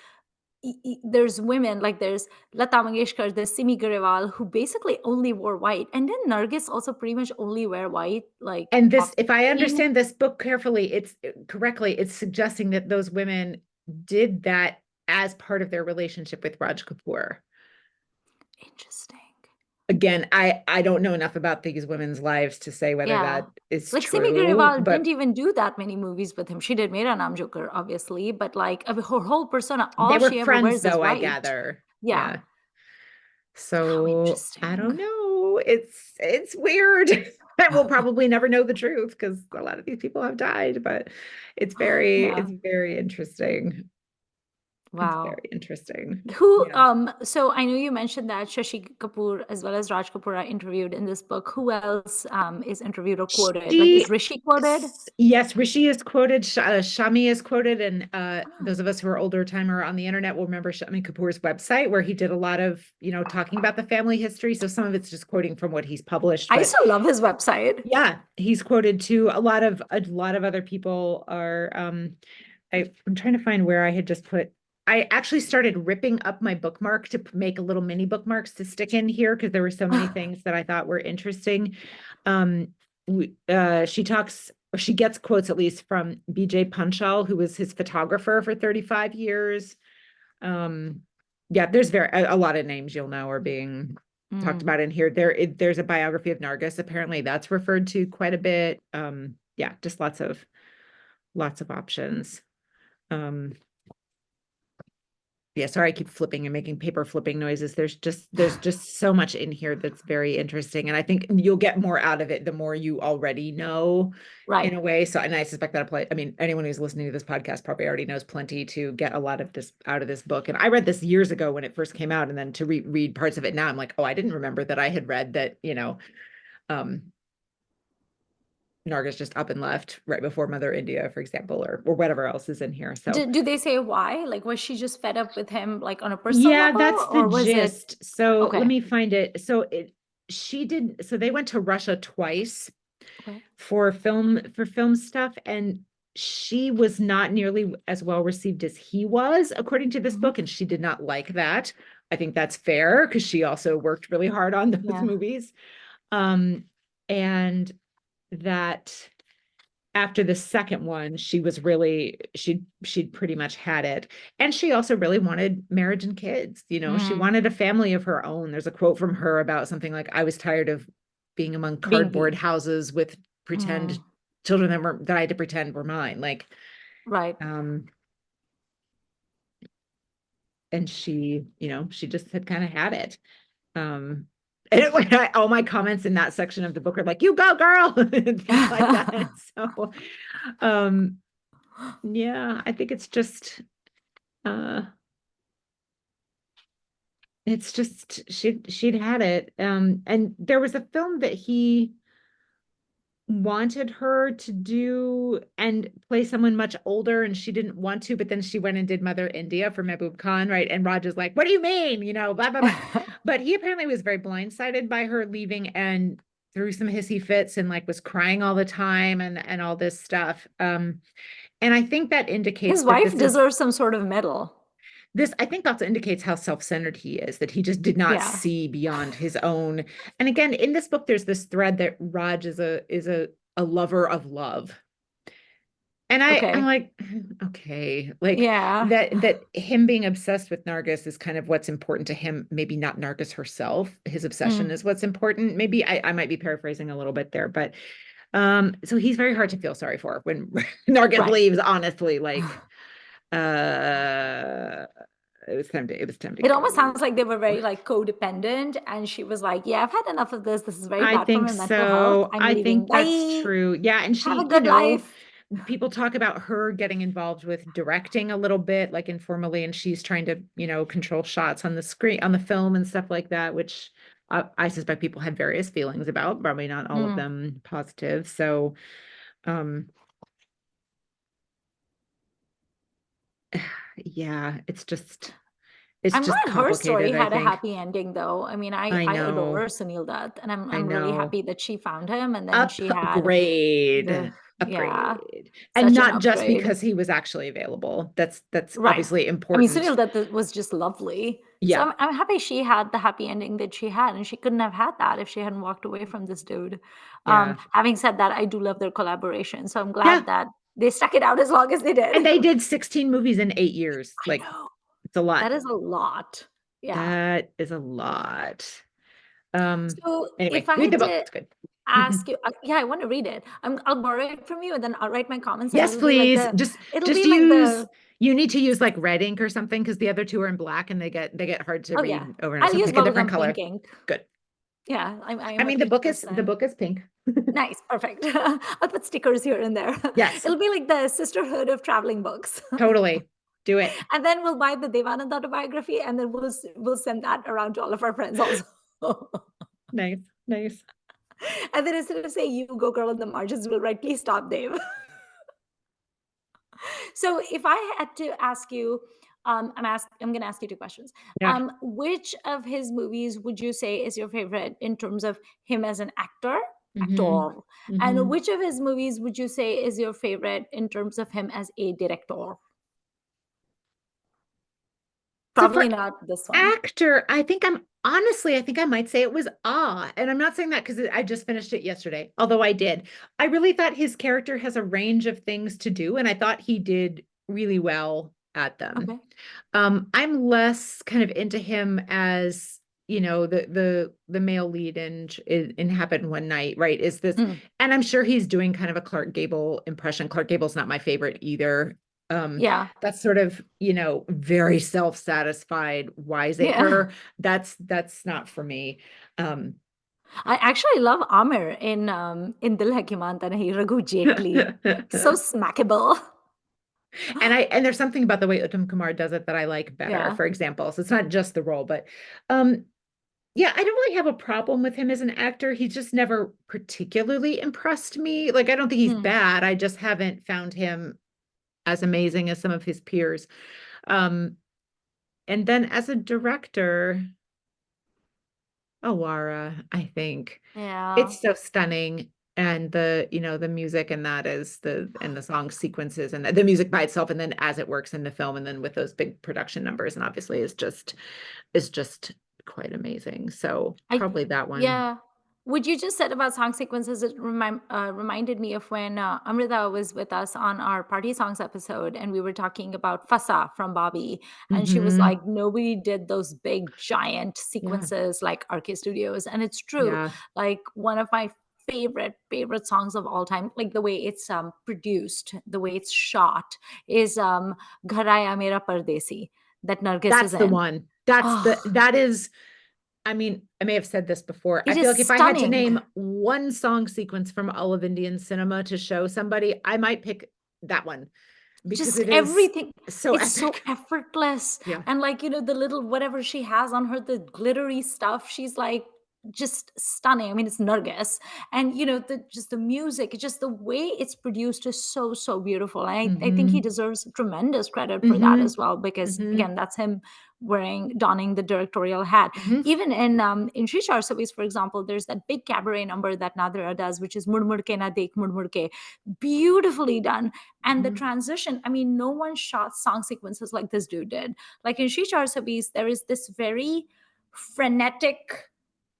there's women, like there's Lata Mangeshkar, there's Simi Garewal, who basically only wore white. And then Nargis also pretty much only wear white, like And off this, if I screen. understand this book carefully, it's correctly, it's suggesting that those women did that as part of their relationship with Raj Kapoor. Interesting. Again, I don't know enough about these women's lives to say whether Yeah. that is Like Simi true, Garewal didn't but even do that many movies with him. She did Mera Naam Joker, obviously, but like her whole persona, they all were she ever friends wears is though, I white. gather. Yeah. Yeah. How So I interesting. don't know. It's weird. And we'll probably never know the truth because a lot of these people have died, but Yeah. it's very interesting. It's Wow. very interesting. Who Yeah. so I know you mentioned that Shashi Kapoor as well as Raj Kapoor are interviewed in this book. Who else is interviewed or quoted? Like, is She, Rishi quoted? yes, Rishi is quoted, Shami is quoted, and Ah, those of us who are older timer on the internet will remember Shami Kapoor's website where he did a lot of, talking about the family history. So some of it's just quoting from what he's published, I but used to love his website. yeah, he's quoted too. A lot of other people are. I'm trying to find where I had just put. I actually started ripping up my bookmark to make a little mini bookmarks to stick in here because there were so many things that I thought were interesting. Um, she talks, or she gets quotes at least from BJ Punchal, who was his photographer for 35 years. Um, yeah, there's a lot of names you'll know are being talked Mm, about in here. There's a biography of Nargis. Apparently that's referred to quite a bit. Yeah, just lots of options. Um, yeah, sorry, I keep flipping and making paper flipping noises. There's just so much in here that's very interesting. And I think you'll get more out of it the more you already know in right. a way. So, and I suspect that applies. I mean, anyone who's listening to this podcast probably already knows plenty to get a lot of this out of this book. And I read this years ago when it first came out, and then to read parts of it now, I'm like, oh, I didn't remember that I had read that, um, Nargis just up and left right before Mother India, for example, or whatever else is in here. So Do they say why? Like, was she just fed up with him, like on a personal yeah, level, that's the or was it gist. So let okay? me find it. So they went to Russia twice Okay. for film stuff, and she was not nearly as well received as he was, according to this Hmm. book, and she did not like that. I think that's fair because she also worked really hard on those Yeah. movies. Um, and that after the second one, she was really she'd pretty much had it. And she also really wanted marriage and kids. She Mm, wanted a family of her own. There's a quote from her about something like, I was tired of being among being cardboard the houses with pretend mm, children that I had to pretend were mine. Like, right. um, and she, she just had kind of had it. And all my comments in that section of the book are like, "You go, girl," and things like that. So, yeah, I think uh, it's just she'd had it. And there was a film that he wanted her to do and play someone much older, and she didn't want to, but then she went and did Mother India for Mehboob Khan, right? And Raj is like, "What do you mean? Blah blah blah." But he apparently was very blindsided by her leaving and threw some hissy fits and like was crying all the time and all this stuff. And I think that indicates His that wife deserves some sort of medal. this I think also indicates how self-centered he is, that he just did not Yeah. see beyond his own. And again, in this book, there's this thread that Raj is a lover of love. And I'm Okay. like, okay, like Yeah. that him being obsessed with Nargis is kind of what's important to him, maybe not Nargis herself. His obsession Mm, is what's important. Maybe I might be paraphrasing a little bit there, but so he's very hard to feel sorry for when Nargis right. leaves, honestly, like uh it was time to It almost go. sounds like they were very like codependent, and she was like, "Yeah, I've had enough of this. This is very I bad for think my mental health. so. I'm I leaving. think that's Bye. true. Yeah. And Have a she, good life." people talk about her getting involved with directing a little bit, like informally, and she's trying to, control shots on the screen, on the film and stuff like that, which I suspect people had various feelings about, probably not all of Mm. them positive. So, um, yeah, it's I'm just glad her story complicated, I had a think. happy ending, though. I mean, I I know. adore Sunil Dutt, and I I'm really know. happy that she found him, and then she had the Upgrade, yeah, upgrade. And such an not just upgrade. because he was actually available. That's Right. obviously I mean, Sunil important. Dutt was just lovely. So Yeah. I'm happy she had the happy ending that she had, and she couldn't have had that if she hadn't walked away from this dude. Yeah. Having said that, I do love their collaboration, so I'm Yeah. glad that they stuck it out as long as they And did. they did 16 movies in 8 years. I Like, know. it's a lot. That is a lot. Yeah. That is a lot. So if Anyway, I read had the book. to It's good. ask you, yeah, I want to read it. I'll borrow it from you, and then I'll write my comments, and Yes, please. Just it'll just be like use the you need to use like red ink or something because the other two are in black and they get hard to oh yeah, read overnight. I'll So use pick a different bubblegum pink color. ink. Good. Yeah, I I am a mean, the pink book is the person. book is pink. Nice, perfect. I'll put stickers here and there. Yes, It'll be like the sisterhood of traveling books. totally. Do it. And then we'll buy the Devanand autobiography, and then we'll send that around to all of our friends also. Nice, nice. And then instead of saying "you go girl" in the margins, we'll write "please stop, Dave." So if I had to ask you, I'm going to ask you two questions. Yeah. Which of his movies would you say is your favorite in terms of him as an Hmm. actor, and Hmm. which of his movies would you say is your favorite in terms of him as a director? So for Probably not this one. actor, I think I might say it was Ah. And I'm not saying that because I just finished it yesterday, although I did. I really thought his character has a range of things to do, and I thought he did really well at them. Okay. I'm less kind of into him as, the male lead in Happened One Night, right? Is this, Mm, and I'm sure he's doing kind of a Clark Gable impression. Clark Gable's not my favorite either. yeah. That's sort of, very self-satisfied, Yeah. wiseacre. That's not for me. Um, I actually love Amir in Dil Hai Ki Manta Nahi, Raghu Jaitley. So smackable. and there's something about the way Uttam Kumar does it that I like better, Yeah. for example. So it's not just the role, but um, yeah, I don't really have a problem with him as an actor. He's just never particularly impressed me. Like, I don't think he's Mm, bad. I just haven't found him as amazing as some of his peers. Um, and then as a director, Awara, I think. yeah. It's so stunning. And the music and that is and the song sequences and the music by itself, and then as it works in the film, and then with those big production numbers, and obviously is just quite amazing. So I probably that one. yeah. What you just said about song sequences, it reminded me of when Amrita was with us on our party songs episode, and we were talking about Fasa from Bobby, and she was like, Hmm. nobody did those big giant Yeah. sequences like RK Studios, and it's true. Yeah. Like one of my favorite songs of all time, like the way it's produced, the way it's shot, is Ghar Aaya Mera Pardesi. that Nargis is That's the in. one. Oh, That is, I mean, I may have said this before. I it feel is like if I had to stunning. name one song sequence from all of Indian cinema to show somebody, I might pick that one because Just it is everything. so It's so epic. effortless. Yeah. And like, the little whatever she has on her, the glittery stuff, she's like just stunning. I mean, it's Nargis. And the music, just the way it's produced is so, so beautiful. And I think he Mm-hmm. deserves tremendous credit for that Mm-hmm. as well, because Mm-hmm. again, that's him donning the directorial hat. Mm-hmm. Even in Shree Sarsavis, for example, there's that big cabaret number that Nadira does, which is Murmur Ke Na Dekh Murmur Ke, beautifully done. And the Mm-hmm. transition, I mean, no one shot song sequences like this dude did. Like in Shree Sarsavis, there is this very frenetic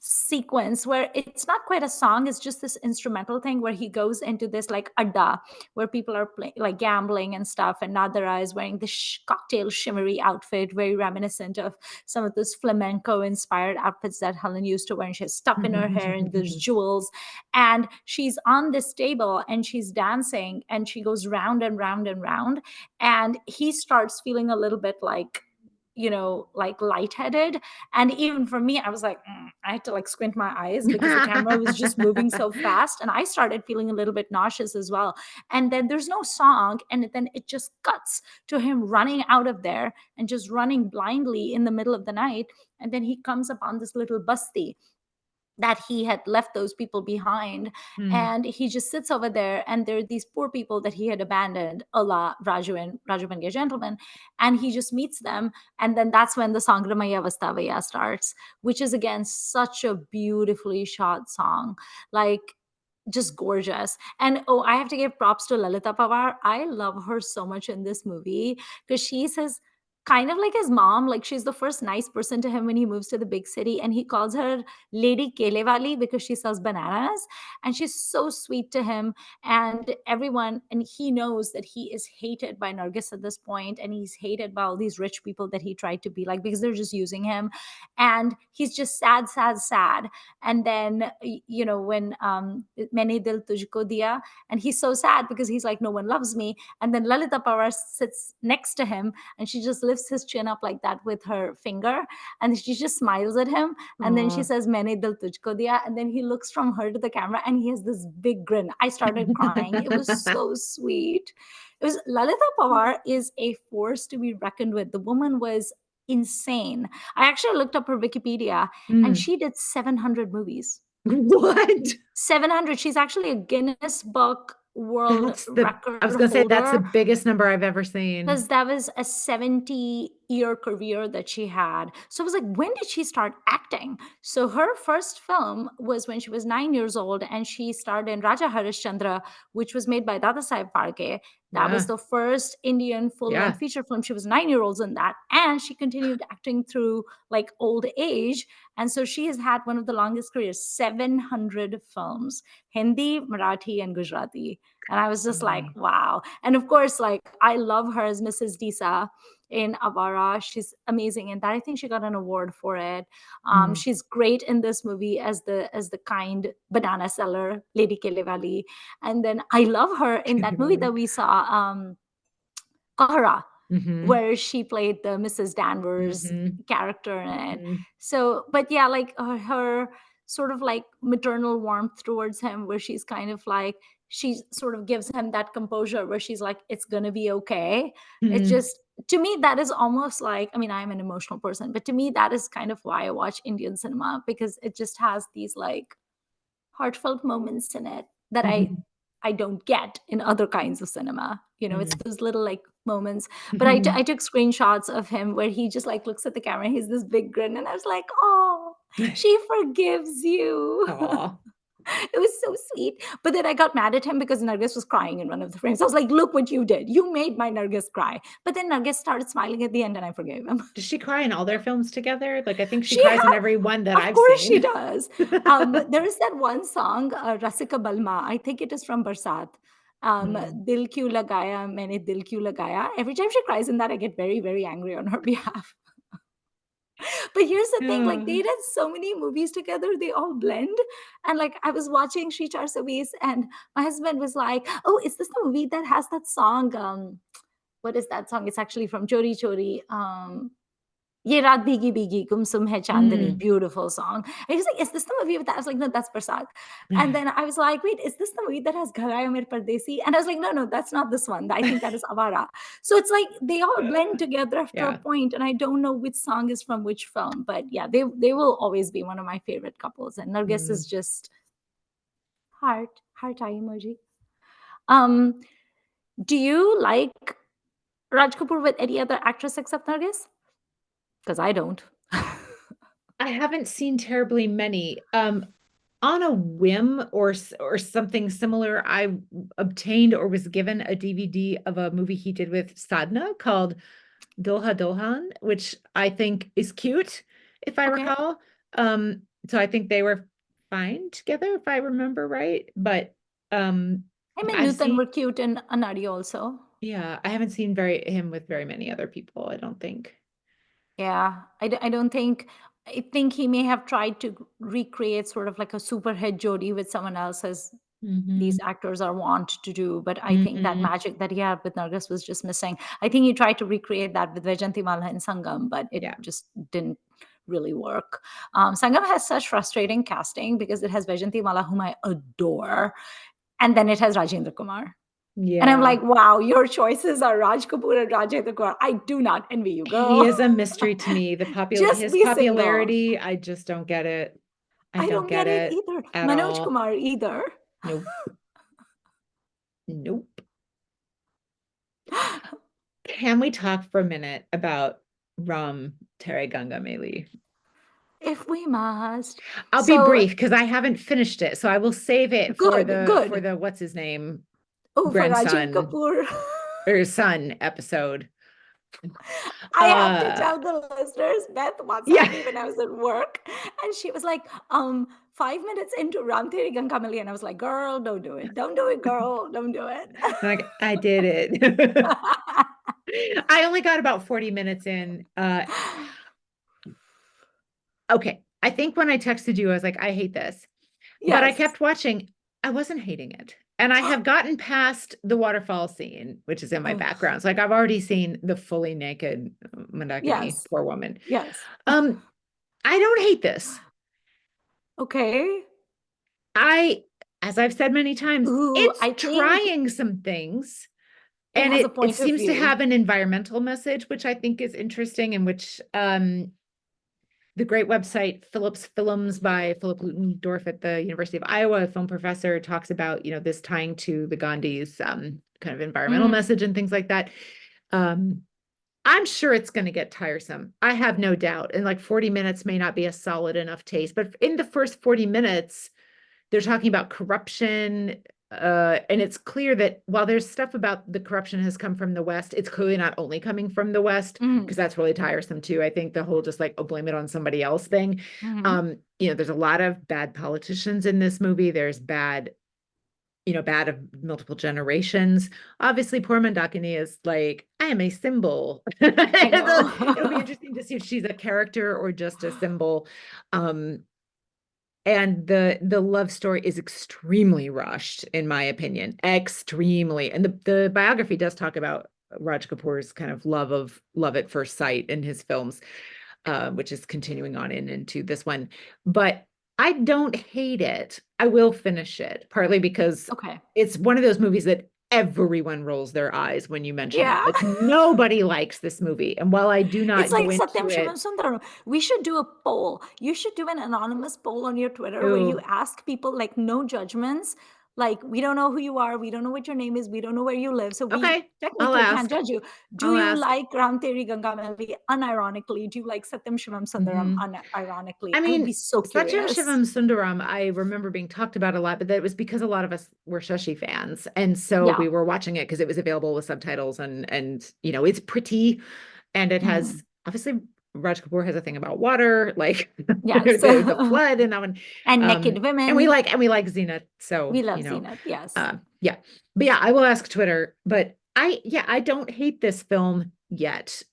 sequence where it's not quite a song, it's just this instrumental thing where he goes into this like adda where people are like gambling and stuff, and Nadara is wearing this cocktail shimmery outfit, very reminiscent of some of those flamenco inspired outfits that Helen used to wear, and she has stuff in her hair and there's jewels, and she's on this table and she's dancing and she goes round and round and round, and he starts feeling a little bit like like lightheaded. And even for me, I was like, I had to like squint my eyes because the camera was just moving so fast. And I started feeling a little bit nauseous as well. And then there's no song. And then it just cuts to him running out of there and just running blindly in the middle of the night. And then he comes upon this little basti that he had left those people behind, Mm. and he just sits over there, and there are these poor people that he had abandoned, a la Raju and Raju Ban Gaya Gentleman, and he just meets them, and then that's when the Sangramaya Vastavaya starts, which is again such a beautifully shot song, like just gorgeous. And oh, I have to give props to Lalita Pawar. I love her so much in this movie because she's his kind of like his mom. Like she's the first nice person to him when he moves to the big city, and he calls her Lady Kelewali because she sells bananas, and she's so sweet to him and everyone. And he knows that he is hated by Nargis at this point, and he's hated by all these rich people that he tried to be like because they're just using him, and he's just sad, sad, sad. And then when Maine Dil Tujhko Diya, and he's so sad because he's like, no one loves me. And then Lalita Pawar sits next to him, and she just lifts his chin up like that with her finger, and she just smiles at him, and then she Aw. says, Maine Dil Tujhko Diya, and then he looks from her to the camera and he has this big grin. I started crying. It was so sweet. It was Lalita Pawar is a force to be reckoned with. The woman was insane. I actually looked up her Wikipedia, and Mm. she did 700 movies. What? 700. She's actually a Guinness Book World I Record was gonna say that's the holder, biggest number I've ever seen. because that was a 70-year career that she had. So I was like, when did she start acting? So her first film was when she was 9 years old, and she starred in Raja Harishchandra, which was made by Dada Saheb Phalke. That was Yeah. the first Indian full-length Yeah. feature film. She was 9 years old in that, and she continued acting through like old age. And so she has had one of the longest careers, 700 films, Hindi, Marathi, and Gujarati. And I was just like, Golly. wow. And of course, like I love her as Mrs. Disa in Avara. She's amazing in that. I think she got an award for it. Mm. She's great in this movie as the kind banana seller, Lady Kelewali. And then I love her in that movie that we saw, Kahara, Mm-hmm. where she played the Mrs. Danvers Mm-hmm. character in it. Mm-hmm. So, but yeah, like her sort of like maternal warmth towards him, where she's kind of like, she sort of gives him that composure where she's like, it's going to be okay. It's Mm-hmm. just, to me, that is almost like, I mean, I'm an emotional person, but to me, that is kind of why I watch Indian cinema, because it just has these like heartfelt moments in it that I don't get in other kinds of cinema. It's those little like moments. But I took screenshots of him where he just like looks at the camera. He's this big grin, and I was like, oh, she forgives you. Aw. It was so sweet. But then I got mad at him because Nargis was crying in one of the frames. I was like, look what you did. You made my Nargis cry. But then Nargis started smiling at the end, and I forgave him. Does she cry in all their films together? Like I think she She cries in had, every one that of I've course she seen. does. There is that one song, Rasika Balma. I think it is from Barsat. Mm. Dil Kyun Lagaya, Maine Dil Kyun Lagaya. Every time she cries in that, I get very, very angry on her behalf. But here's the thing, like they Yeah. did so many movies together, they all blend. And like I was watching Shree Sarsavis, and my husband was like, oh, is this the movie that has that song? what is that song? It's actually from Chori Chori. Ye Raat Bhigi Bhigi, Gumsum Hai Chandni, Mm. beautiful song. And he's like, is this the movie with that? I was like, no, that's Prasad. And then I was like, wait, is this the movie that has Ghar Aaya Mere Pardesi? And I was like, no, no, that's not this one. I think that is Avara. So it's like they all blend together after a Yeah. point, and I don't know which song is from which film. But yeah, they will always be one of my favorite couples. And Nargis Mm. is just heart eye emoji. Um, do you like Raj Kapoor with any other actress except Nargis? Because I don't. I haven't seen terribly many. On a whim or something similar, I obtained or was given a DVD of a movie he did with Sadhna called Dulha Dulhan, which I think is cute, if I Okay. recall. So I think they were fine together, if I remember right. But Him and I've Nutan seen, were cute in Anadi also. yeah, I haven't seen very him with very many other people, I don't think. Yeah, I don't think I think he may have tried to recreate sort of like a superhead Jodi with someone else as Hmm. these actors are wont to do, but I think that Hmm. magic that he had with Nargis was just missing. I think he tried to recreate that with Vaijanti Mala and Sangam, but it Yeah. just didn't really work. Sangam has such frustrating casting because it has Vaijanti Mala, whom I adore, and then it has Rajendra Kumar. And I'm Yeah. like, wow, your choices are Raj Kapoor and Rajendra Kaur. I do not envy you, He girl. is a mystery to me. Just His be single. popularity, I just don't get it. I I don't don't get get it it either. at Manoj all. Kumar either. Nope. Nope. Can we talk for a minute about Ram Tere Ganga Maili? If we must. I'll be So brief because I haven't finished it. So I will save it good, for good. the what's his name Oh, for Rajiv grandson Kapoor. or son episode. I have to Uh tell the listeners, Beth WhatsApped yeah. me when I was at work, and she was like, 5 minutes into Ram Teri Ganga Maili, and I was like, girl, don't do it. Don't do it, girl. Don't do it. Like I did it. I only got about 40 minutes in. Okay. I think when I texted you, I was like, I hate this. But I Yes. kept watching. I wasn't hating it. And I have gotten past the waterfall scene, which is in my Oh, background. So like I've already seen the fully naked Mandakini, yes. poor woman. Yes. Um, I don't hate this. Okay. I, as I've said many times, Ooh, it's I think trying some things. it And has a it point of seems to view. have an environmental message, which I think is interesting, and which the great website Phillips Films by Philip Lutendorf at the University of Iowa, a film professor, talks about, this tying to the Gandhi's kind of environmental Mm, message and things like that. Um, I'm sure it's going to get tiresome. I have no doubt. And like 40 minutes may not be a solid enough taste, but in the first 40 minutes, they're talking about corruption. And it's clear that while there's stuff about the corruption has come from the West, it's clearly not only coming from the West, mm, because that's really tiresome too. I think the whole just like, oh, blame it on somebody else thing. mhm. There's a lot of bad politicians in this movie. There's bad of multiple generations. Obviously, poor Mandakini is like, I am a symbol. I It'll be know. interesting to see if she's a character or just a symbol. Um, and the love story is extremely rushed, in my opinion, extremely. And the biography does talk about Raj Kapoor's kind of love at first sight in his films, which is continuing on into this one. But I don't hate it. I will finish it, partly because Okay. it's one of those movies that everyone rolls their eyes when you mention it. Yeah. Like nobody likes this movie. And while I do It's not like go Satyam into Shivam it, Sundaram. We should do a poll. You should do an anonymous poll on your Twitter where you oh, ask people, like, no judgments. Like, we don't know who you are. We don't know what your name is. We don't know where you live. So we okay, I'll technically can't ask. judge you. Do I'll you ask. like Ram Teri Ganga Maili unironically? Do you like Satyam Shivam Sundaram Mhm. unironically? I I would be mean, so Satyam curious. Shivam Sundaram, I remember being talked about a lot, but that was because a lot of us were Shashi fans. And so Yeah. we were watching it because it was available with subtitles and it's pretty and it has Mhm. obviously Raj Kapoor has a thing about water, like Yes. the flood and that one. And Um, naked women. and we like Xena. So, We love Zenith. Yes. yeah. But yeah, I will ask Twitter, but I don't hate this film yet.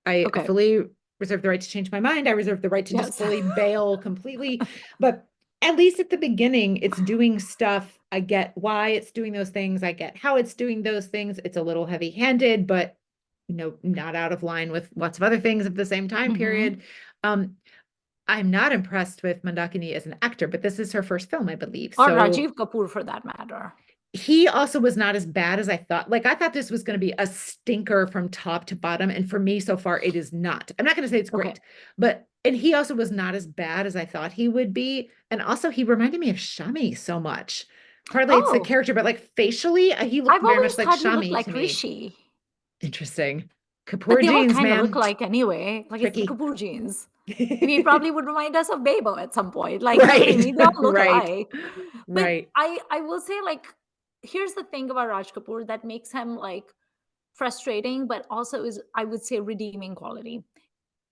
I Okay. fully reserve the right to change my mind. I reserve the right to just Yes. fully bail completely. But at least at the beginning, it's doing stuff. I get why it's doing those things. I get how it's doing those things. It's a little heavy-handed, but not out of line with lots of other things of the same time Hmm. period. Um, I'm not impressed with Mandakini as an actor, but this is her first film, I believe. Or So Rajiv Kapoor for that matter. he also was not as bad as I thought. Like I thought this was going to be a stinker from top to bottom, and for me so far it is not. I'm not going to say it's Okay. great, but and he also was not as bad as I thought he would be. And also he reminded me of Shami so much. Partly it's the Oh, character, but like facially, he looked I've very always much like thought he looked Shami like to me. Rishi, Interesting. but Kapoor they all genes, kind of look man. like anyway. Like it's the Tricky. Kapoor genes. I mean, probably would remind us of Bebo at some point. Like, you know what I Right. mean? They all look Right. alike. But Right. I will say, like, here's the thing about Raj Kapoor that makes him like frustrating, but also is, I would say, redeeming quality.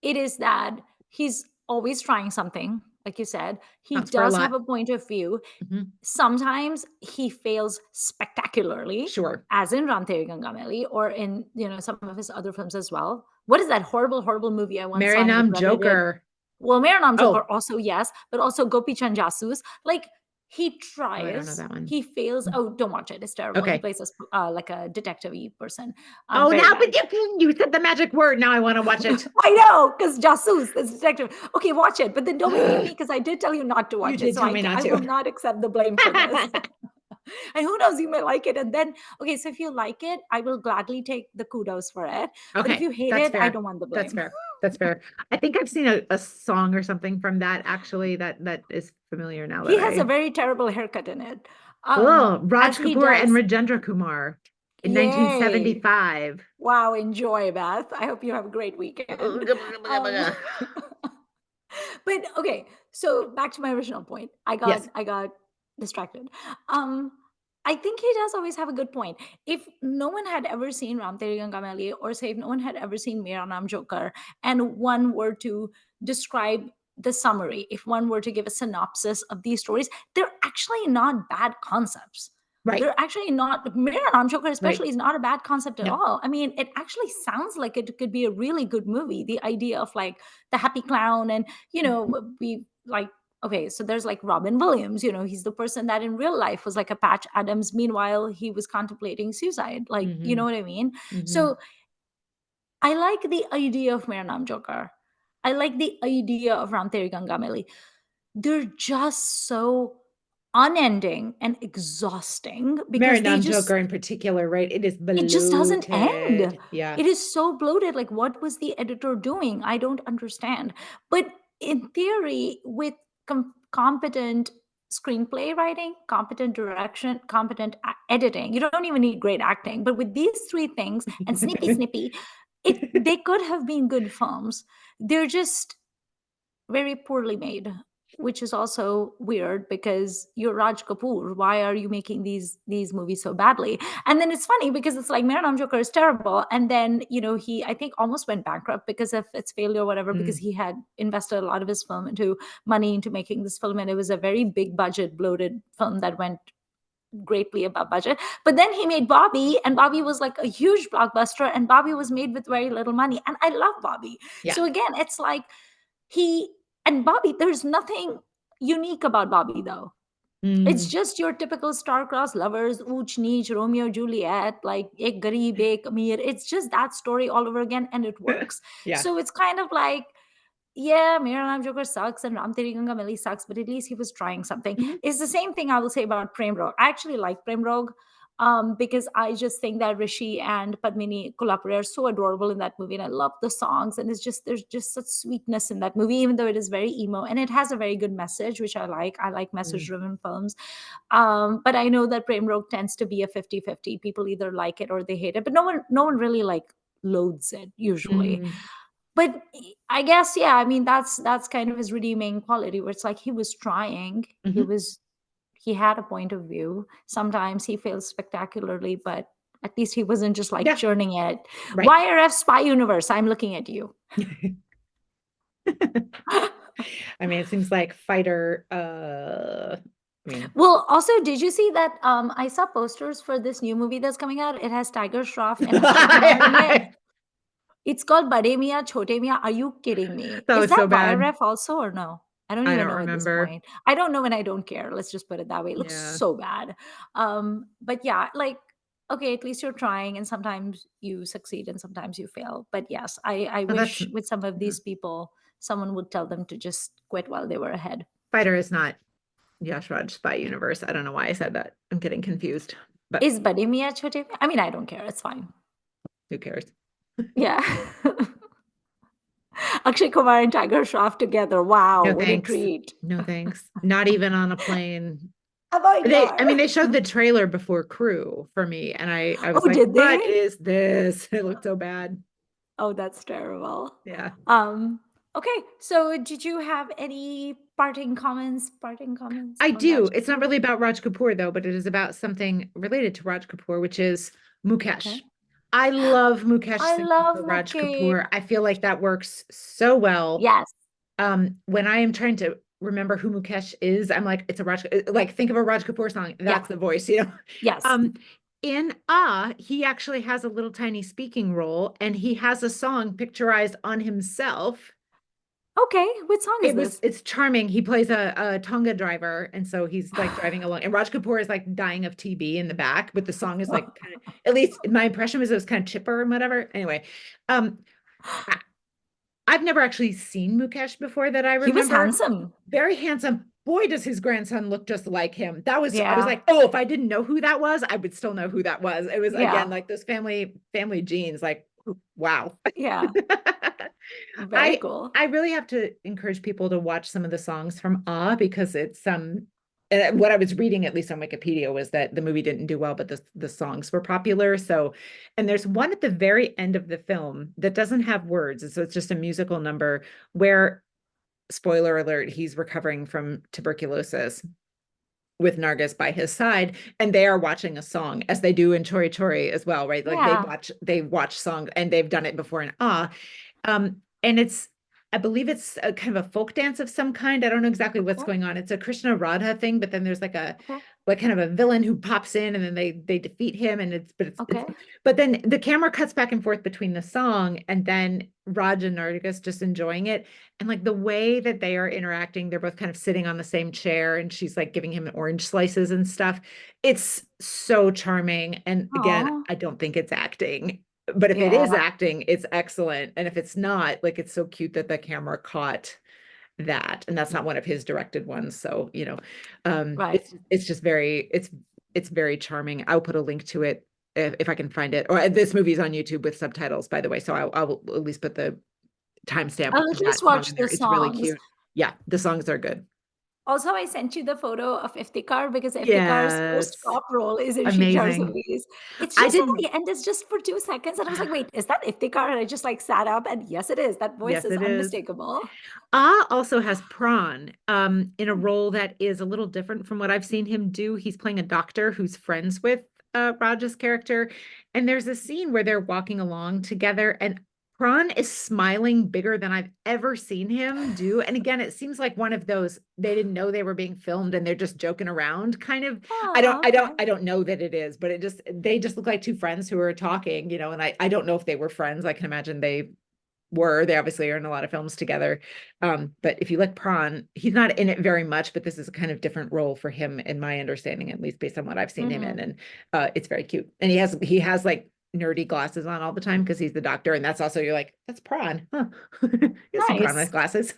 It is that he's always trying something, like you said. He Counts for a does have lot. a point of view. Mhm. Sometimes he fails spectacularly, Sure. as in Ram Tere Ganga Maili or in, some of his other films as well. What is that horrible, horrible movie I once saw Mera and Naam regretted it? Joker. Well, Mera Naam Joker Oh, also, yes, but also Gopi Chand Jasus. Like, he oh, I don't know tries, that one. he fails. Mm. Oh, don't watch it. It's terrible. He Okay. plays like a detective-y person. Oh, Very now, bad. but you said the magic word. Now I want to watch it. I know, because Jasus, this detective. Okay, watch it, but then don't blame me because I did tell you not to You watch it. did So tell me not I will to. not accept the blame for this. And who knows, you may like it. And then, okay, so if you like it, I will gladly take the kudos for it. But if Okay, you hate that's it, I fair. don't want the That's blame. fair. That's fair. I think I've seen a song or something from that actually that is familiar now that He has a I very terrible haircut in it. oh, As Raj he Kapoor and does. Rajendra Kumar in Yay. 1975. Wow, enjoy, Beth. I hope you have a great weekend. Um, but okay, so back to my original point. Yes. I got distracted. Um, I think he does always have a good point. If no one had ever seen Ram Tere Ganga Maili, or say if no one had ever seen Mera Naam Joker, and one were to describe the summary, if one were to give a synopsis of these stories, they're actually not bad concepts. Right. They're actually not. Mera Naam Joker, Right. especially, is not a bad concept at No. all. I mean, it actually sounds like it could be a really good movie. The idea of like the happy clown and we like, okay, so there's like Robin Williams, he's the person that in real life was like a Patch Adams. Meanwhile, he was contemplating suicide. Like, you know Hmm. what I mean? Hmm. So I like the idea of Mera Naam Joker. I like the idea of Ram Tere Ganga Maili. They're just so unending and exhausting because Marinam Joker in particular, right? It is it just doesn't end. bloated. Yeah. It is so bloated. Like, what was the editor doing? I don't understand. But in theory, with competent screenplay writing, competent direction, competent editing, you don't even need great acting. But with these three things and snippy, they could have been good films. They're just very poorly made, which is also weird because you're Raj Kapoor. Why are you making these movies so badly? And then it's funny because it's like Mera Naam Joker is terrible, and then he, I think, almost went bankrupt because of its failure or whatever, because Mm. he had invested a lot of his film into money into making this film, and it was a very big budget, bloated film that went greatly above budget. But then he made Bobby, and Bobby was like a huge blockbuster, and Bobby was made with very little money, and I love Bobby. Yeah. So again, it's like he and Bobby, there's nothing unique about Bobby though. It's Mm. just your typical star-crossed lovers, ooch neech, Romeo Juliet, like ek gareeb, ek amir. It's just that story all over again, and it works. Yeah. So it's kind of like, yeah, Mera Naam Joker sucks and Ram Teri Ganga Maili sucks, but at least he was trying something. Mhm. It's the same thing I will say about Prem Rog. I actually like Prem Rog, because I just think that Rishi and Padmini Kolhapure are so adorable in that movie, and I love the songs. And there's just such sweetness in that movie, even though it is very emo, and it has a very good message, which I like. I like Mm. message-driven films. But I know that Prem Rog tends to be a 50-50. People either like it or they hate it, but no one really like loathes it usually. Mm. But I guess, yeah, I mean, that's kind of his redeeming quality, where it's like he was trying, Mhm. he had a point of view. Sometimes he fails spectacularly, but at least he wasn't just like Yeah. churning it. Right. YRF Spy Universe, I'm looking at you. I mean, it seems like fighter. I mean, Well, also, did you see that I saw posters for this new movie that's coming out? It has Tiger Shroff and Akshay Kumar in it. that It's called Bade Mia Chote Mia. Are you kidding me? Is was so that bad. YRF also or no? I don't I even don't know at this remember. point. I don't know and I don't care. Let's just put it that way. It looks Yeah. so bad. But yeah, like okay, at least you're trying, and sometimes you succeed and sometimes you fail. But yes, I Well, that's wish with some of yeah. these people, someone would tell them to just quit while they were ahead. Fighter is not Yash Raj Spy Universe. I don't know why I said that. I'm getting confused, but Is Bade Mia Chote? I mean, I don't care. It's fine. who cares? Yeah. Akshay Kumar and Tiger Shroff together. Wow, No what a thanks. treat. No thanks. Not even on a plane. Avoid I yar. mean, they showed the trailer before Crew for me, and I was Oh, like, did what they? is this? It looked so bad. Oh, that's terrible. Yeah. Um, okay, so did you have any parting comments I on Raj do. It's not Kapoor? really about Raj Kapoor though, but it is about something related to Raj Kapoor, which is Okay. Mukesh. I love Mukesh I singing love for Raj Mukesh. Kapoor. I feel like that works so well. Yes. When I am trying to remember who Mukesh is, I'm like, it's a Raj, like think of a Raj Kapoor song. Yeah. That's the voice, you know. Yes. Um, in Ah, he actually has a little tiny speaking role, and he has a song picturized on himself. Okay. Which song is this? It's charming. He plays a Tonga driver, and so he's like driving along, and Raj Kapoor is like dying of TB in the back, but the song is like kind of, at least my impression was it was kind of chipper and whatever. Anyway, um, I, I've never actually seen Mukesh before that I He was remember. handsome. Very handsome. Boy, does his grandson look just like him. I was Yeah. like, oh, if I didn't know who that was, I would still know who that was. It was again Yeah. like those family genes, like, wow. Yeah. Very I cool. I really have to encourage people to watch some of the songs from Ah because it's what I was reading at least on Wikipedia was that the movie didn't do well, but the songs were popular. So, and there's one at the very end of the film that doesn't have words, and so it's just a musical number where, spoiler alert, he's recovering from tuberculosis with Nargis by his side, and they are watching a song as they do in Chori Chori as well, right? Like Yeah. they watch song, and they've done it before in Ah. And I believe it's a kind of a folk dance of some kind. I don't know exactly what's Okay. going on. It's a Krishna Radha thing, but then there's Okay. like kind of a villain who pops in, and then they defeat him, and it's Okay. but then the camera cuts back and forth between the song and then Raj and Nargis just enjoying it. And like the way that they are interacting, they're both kind of sitting on the same chair, and she's like giving him orange slices and stuff. It's so charming. And again, Oh. I don't think it's acting, but if it Yeah. is acting, it's excellent. And if it's not, like it's so cute that the camera caught that. And that's not one of his directed ones. So, Right. it's just it's very charming. I'll put a link to it if I can find it. Or this movie's on YouTube with subtitles, by the way. So I'll at least put the timestamp I'll of at least that song watch in the there. It's really songs. cute. Yeah, the songs are good. Also, I sent you the photo of Iftikhar because Iftikhar's first Yes. cop role is in Chori Amazing. Chori. It's I just at didn't the end, it's just for 2 seconds. And I was like, wait, is that Iftikhar? And I just like sat up and yes, it is. That voice Yes, is it is. unmistakable. Ah also has Prawn in a role that is a little different from what I've seen him do. He's playing a doctor who's friends with Raj's character. And there's a scene where they're walking along together, and Prawn is smiling bigger than I've ever seen him do. And again, it seems like one of those they didn't know they were being filmed and they're just joking around kind of. Oh, okay. I don't know that it is, but they just look like two friends who are talking, and I don't know if they were friends. I can imagine they obviously are in a lot of films together. But if you like Prawn, he's not in it very much, but this is a kind of different role for him in my understanding, at least based on what I've seen him in. Mhm. And it's very cute. And he has like nerdy glasses on all the time because he's the doctor. And that's also, you're like, that's Prawn. Huh. You'll see Prawn with Nice. glasses.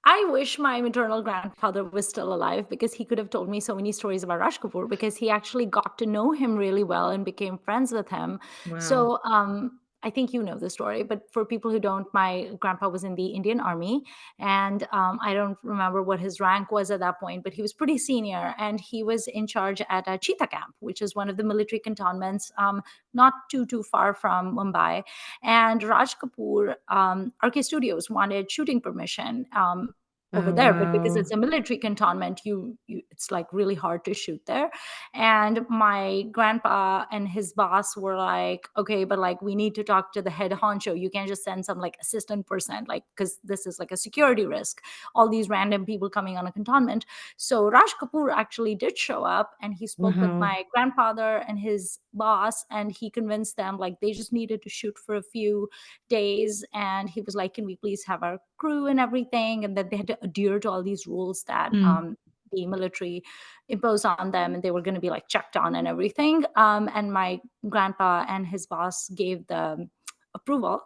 I wish my maternal grandfather was still alive because he could have told me so many stories about Raj Kapoor because he actually got to know him really well and became friends with him. Wow. So I think you know the story, but for people who don't, my grandpa was in the Indian Army, and I don't remember what his rank was at that point, but he was pretty senior, and he was in charge at a cheetah camp, which is one of the military cantonments, not too far from Mumbai. And Raj Kapoor, RK Studios wanted shooting permission. Over Oh, there, but because wow. it's a military cantonment, you it's like really hard to shoot there. And my grandpa and his boss were like, okay, but like we need to talk to the head honcho. You can't just send some like assistant person, like, because this is like a security risk, all these random people coming on a cantonment. So Raj Kapoor actually did show up, and he spoke with Wow. my grandfather and his boss, and he convinced them like they just needed to shoot for a few days. And he was like, can we please have our crew and everything, and that they had to adhere to all these rules that Mm. the military imposed on them, and they were going to be like checked on and everything. And my grandpa and his boss gave the approval.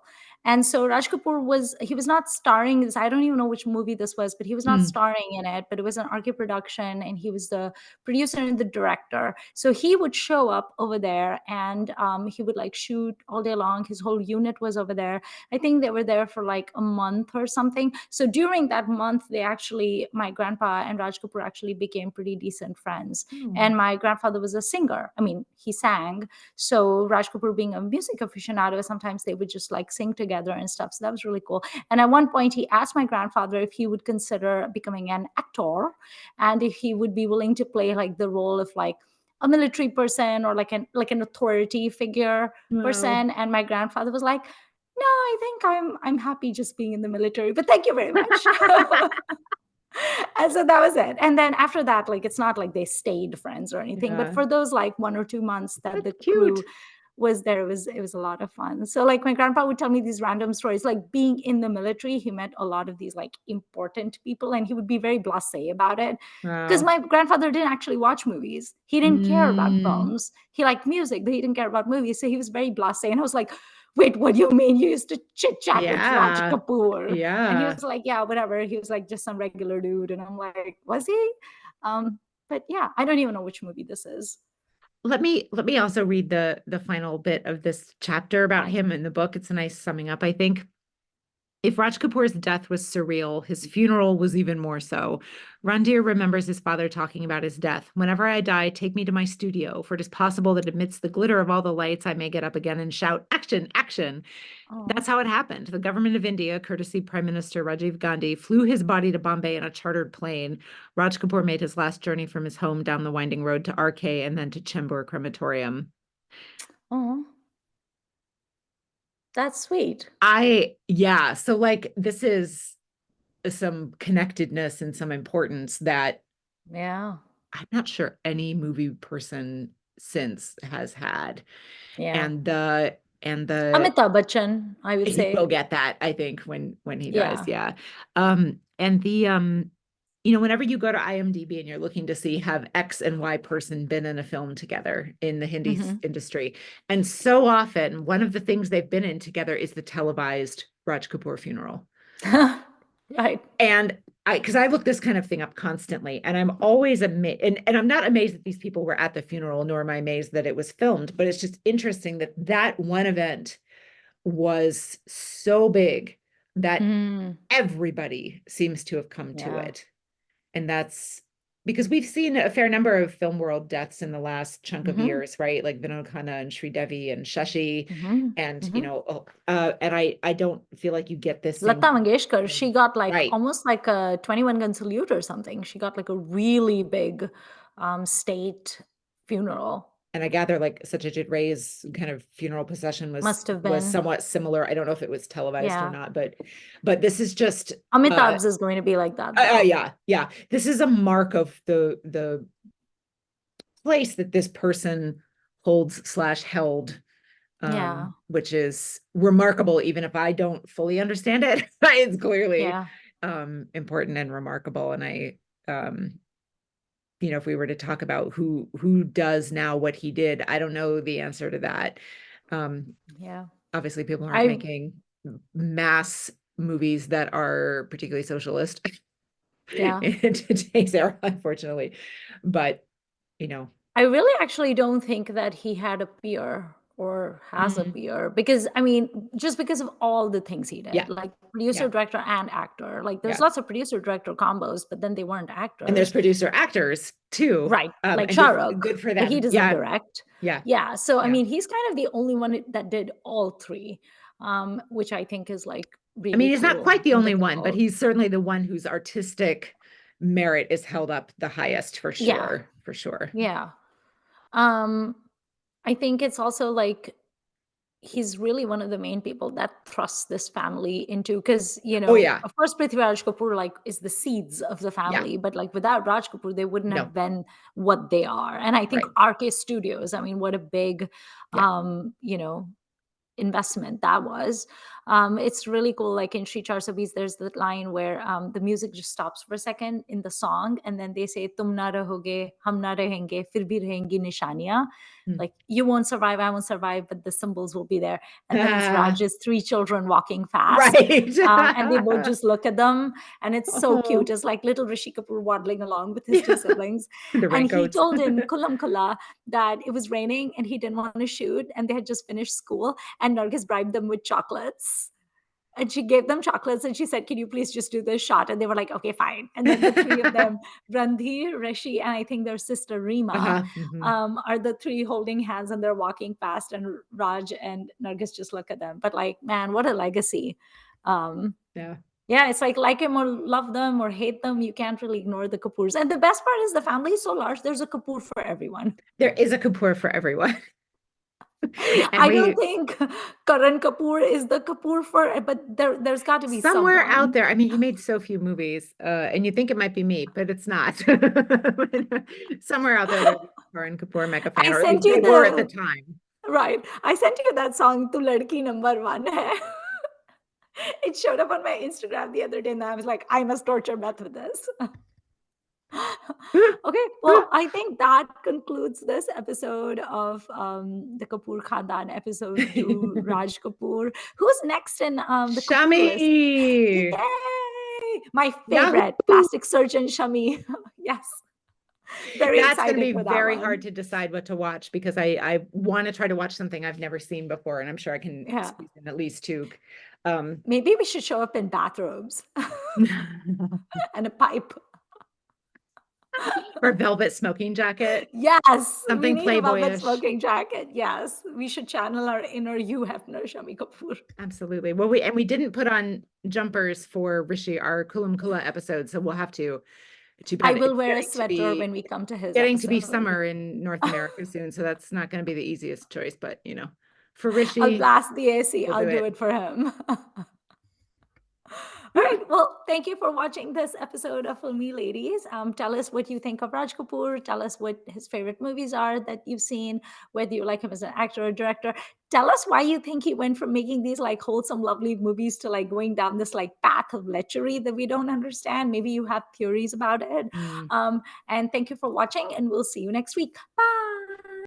And so Raj Kapoor he was not starring in this. I don't even know which movie this was, but he was not Hmm. starring in it, but it was an RK production, and he was the producer and the director. So he would show up over there, and he would like shoot all day long. His whole unit was over there. I think they were there for like a month or something. So during that month, my grandpa and Raj Kapoor actually became pretty decent friends. Oh. And my grandfather was a singer. I mean, he sang. So Raj Kapoor being a music aficionado, sometimes they would just like sing together and stuff. So that was really cool. And at one point, he asked my grandfather if he would consider becoming an actor, and if he would be willing to play like the role of like a military person, or like an authority figure Wow. person. And my grandfather was like, no, I think I'm happy just being in the military, but thank you very much. And so that was it. And then after that, like, it's not like they stayed friends or anything, but Yeah. for those like 1 or 2 months that That's the crew cute. was there, it was a lot of fun. So like my grandpa would tell me these random stories, like being in the military, he met a lot of these like important people, and he would be very blasé about it. Because Wow. my grandfather didn't actually watch movies. He didn't care about Mm, films. He liked music, but he didn't care about movies. So he was very blasé. And I was like, wait, what do you mean you used to chit chat with Raj yeah. Kapoor? And he Yeah. was like, yeah, whatever. He was like just some regular dude. And I'm like, was he? But yeah, I don't even know which movie this is. Let me also read the final bit of this chapter about Fine. him in the book. It's a nice summing up, I think. If Raj Kapoor's death was surreal, his funeral was even more so. Randir remembers his father talking about his death. Whenever I die, take me to my studio, for it is possible that amidst the glitter of all the lights, I may get up again and shout, action, action. Oh. That's how it happened. The government of India, courtesy Prime Minister Rajiv Gandhi, flew his body to Bombay in a chartered plane. Raj Kapoor made his last journey from his home down the winding road to RK and then to Chembur Crematorium. Oh, that's sweet. Yeah, so like this is some connectedness and some importance that Yeah. I'm not sure any movie person since has had. Yeah. And the Amitabh Bachchan, I would he say. will get that, I think, when he dies. Yeah. Yeah. And whenever you go to IMDb and you're looking to see have X and Y person been in a film together in the Hindi Hmm. industry, and so often one of the things they've been in together is the televised Raj Kapoor funeral. Right. And because I look this kind of thing up constantly, and I'm always amazed, and I'm not amazed that these people were at the funeral, nor am I amazed that it was filmed, but it's just interesting that that one event was so big that Mm, everybody seems to have come to yeah. it. And that's because we've seen a fair number of film world deaths in the last chunk of Hmm. years, right? Like Vinod Khanna and Shree Devi and Shashi. Hmm. And, Hmm. and I don't feel like you get this Lata same. Mangeshkar, she got like Right. almost like a 21 gun salute or something. She got like a really big state funeral. And I gather like Satyajit Ray's kind of funeral procession Must have was been. somewhat similar. I don't know if it was televised or Yeah. not, but this is just Amitabh's is going to be like that though. yeah, yeah. This is a mark of the place that this person holds slash held, Yeah. which is remarkable, even if I don't fully understand it. It's clearly Yeah. important and remarkable. And if we were to talk about who does now what he did, I don't know the answer to that. Um, Yeah. Obviously, people aren't I making mass movies that are particularly socialist yeah. in today's era, unfortunately. But you know, I really actually don't think that he had a peer or has a mm, peer, because I mean, just because of all the things he yeah, did, like producer, yeah, director, and actor. Like there's yeah. lots of producer director combos, but then they weren't And there's actors. producer actors too. Right. Like And Shah Rukh, good for but he them. doesn't Yeah, direct. yeah, Yeah. So I yeah. mean, he's kind of the only one that did all three, which I think is like I mean, really he's not cool quite the and only one, but difficult. he's certainly the one whose artistic merit is held up the highest for Yeah. sure, for sure. Yeah. Um, I think it's also like he's really one of the main people that thrusts this family into, because Oh yeah, of course Prithviraj Kapoor like is the seeds of the yeah. family, but like without Raj Kapoor they wouldn't No, have been what they are. And I think right. RK Studios, I mean, what a big Yeah. you know investment that was. It's really cool. Like in Shri Char Sabis, there's that line where the music just stops for a second in the song, and then they say, "Tum na rahoge, hum na rahenge, fir bhi rahengi nishaniyan." Hmm. Like, you won't survive, I won't survive, but the symbols will be there. And then it's Ah, Raj's three children walking fast. right. And they both just look at them, and it's so cute. Oh, It's like little Rishi Kapoor waddling along with his two yeah. siblings. The And he raincoats. told in Kulam Kula that it was raining and he didn't want to shoot, and they had just finished school, and Nargis bribed them with chocolates. And she gave them chocolates and she said, "Can you please just do this shot?" And they were like, "Okay, fine." And then the three of them, Randhir, Rishi, and I think their sister Reema, Mhm. are the three holding hands, and they're walking fast. And Raj and Nargis just look at them. But like, man, what a legacy. Um, Yeah. yeah, it's like him or love them or hate them, you can't really ignore the Kapoors. And the best part is the family is so large, there's a Kapoor for everyone. There is a Kapoor for everyone. And I don't we think Karan Kapoor is the Kapoor for, but there's got to be somewhere out someone. there, I mean, he made so few movies, and you think it might be me, but it's not. Somewhere out there, there's a Karan Kapoor mega fan, I or at sent least you they were at the the time. right. I sent you that song "Tu Ladki Number One." Hai. It showed up on my Instagram the other day, and I was like, I must torture Beth with this. Okay, well, I think that concludes this episode of the Kapoor Khandan, episode 2, Raj Kapoor. Who's next in the Kapoor list? Shami. Yay! My Yahoo! favorite, plastic surgeon Shami. Yes, very That's going to excited be for that very hard one. to decide what to watch because I want to try to watch something I've never seen before, and I'm sure I can Yeah, squeeze in at least two. Um, maybe we should show up in bathrobes and a pipe. or velvet smoking jacket, Yes, we something need a velvet playbooish. smoking jacket. Yes, we should channel our inner Hugh Hefner, Shami Kapoor. Absolutely. Well, we didn't put on jumpers for Rishi, our Kulam Kula episode, so we'll have to. Too I bad will it's wear a sweater when we come to his getting to be episode. summer in North America soon, so that's not going to be the easiest choice. But for I'll Rishi, blast the AC. we'll I'll do do it. it for him. All right. Well, thank you for watching this episode of Filmi Ladies. Tell us what you think of Raj Kapoor. Tell us what his favorite movies are that you've seen, whether you like him as an actor or director. Tell us why you think he went from making these like wholesome, lovely movies to like going down this like path of lechery that we don't understand. Maybe you have theories about it. Mm. And thank you for watching, and we'll see you next week. Bye.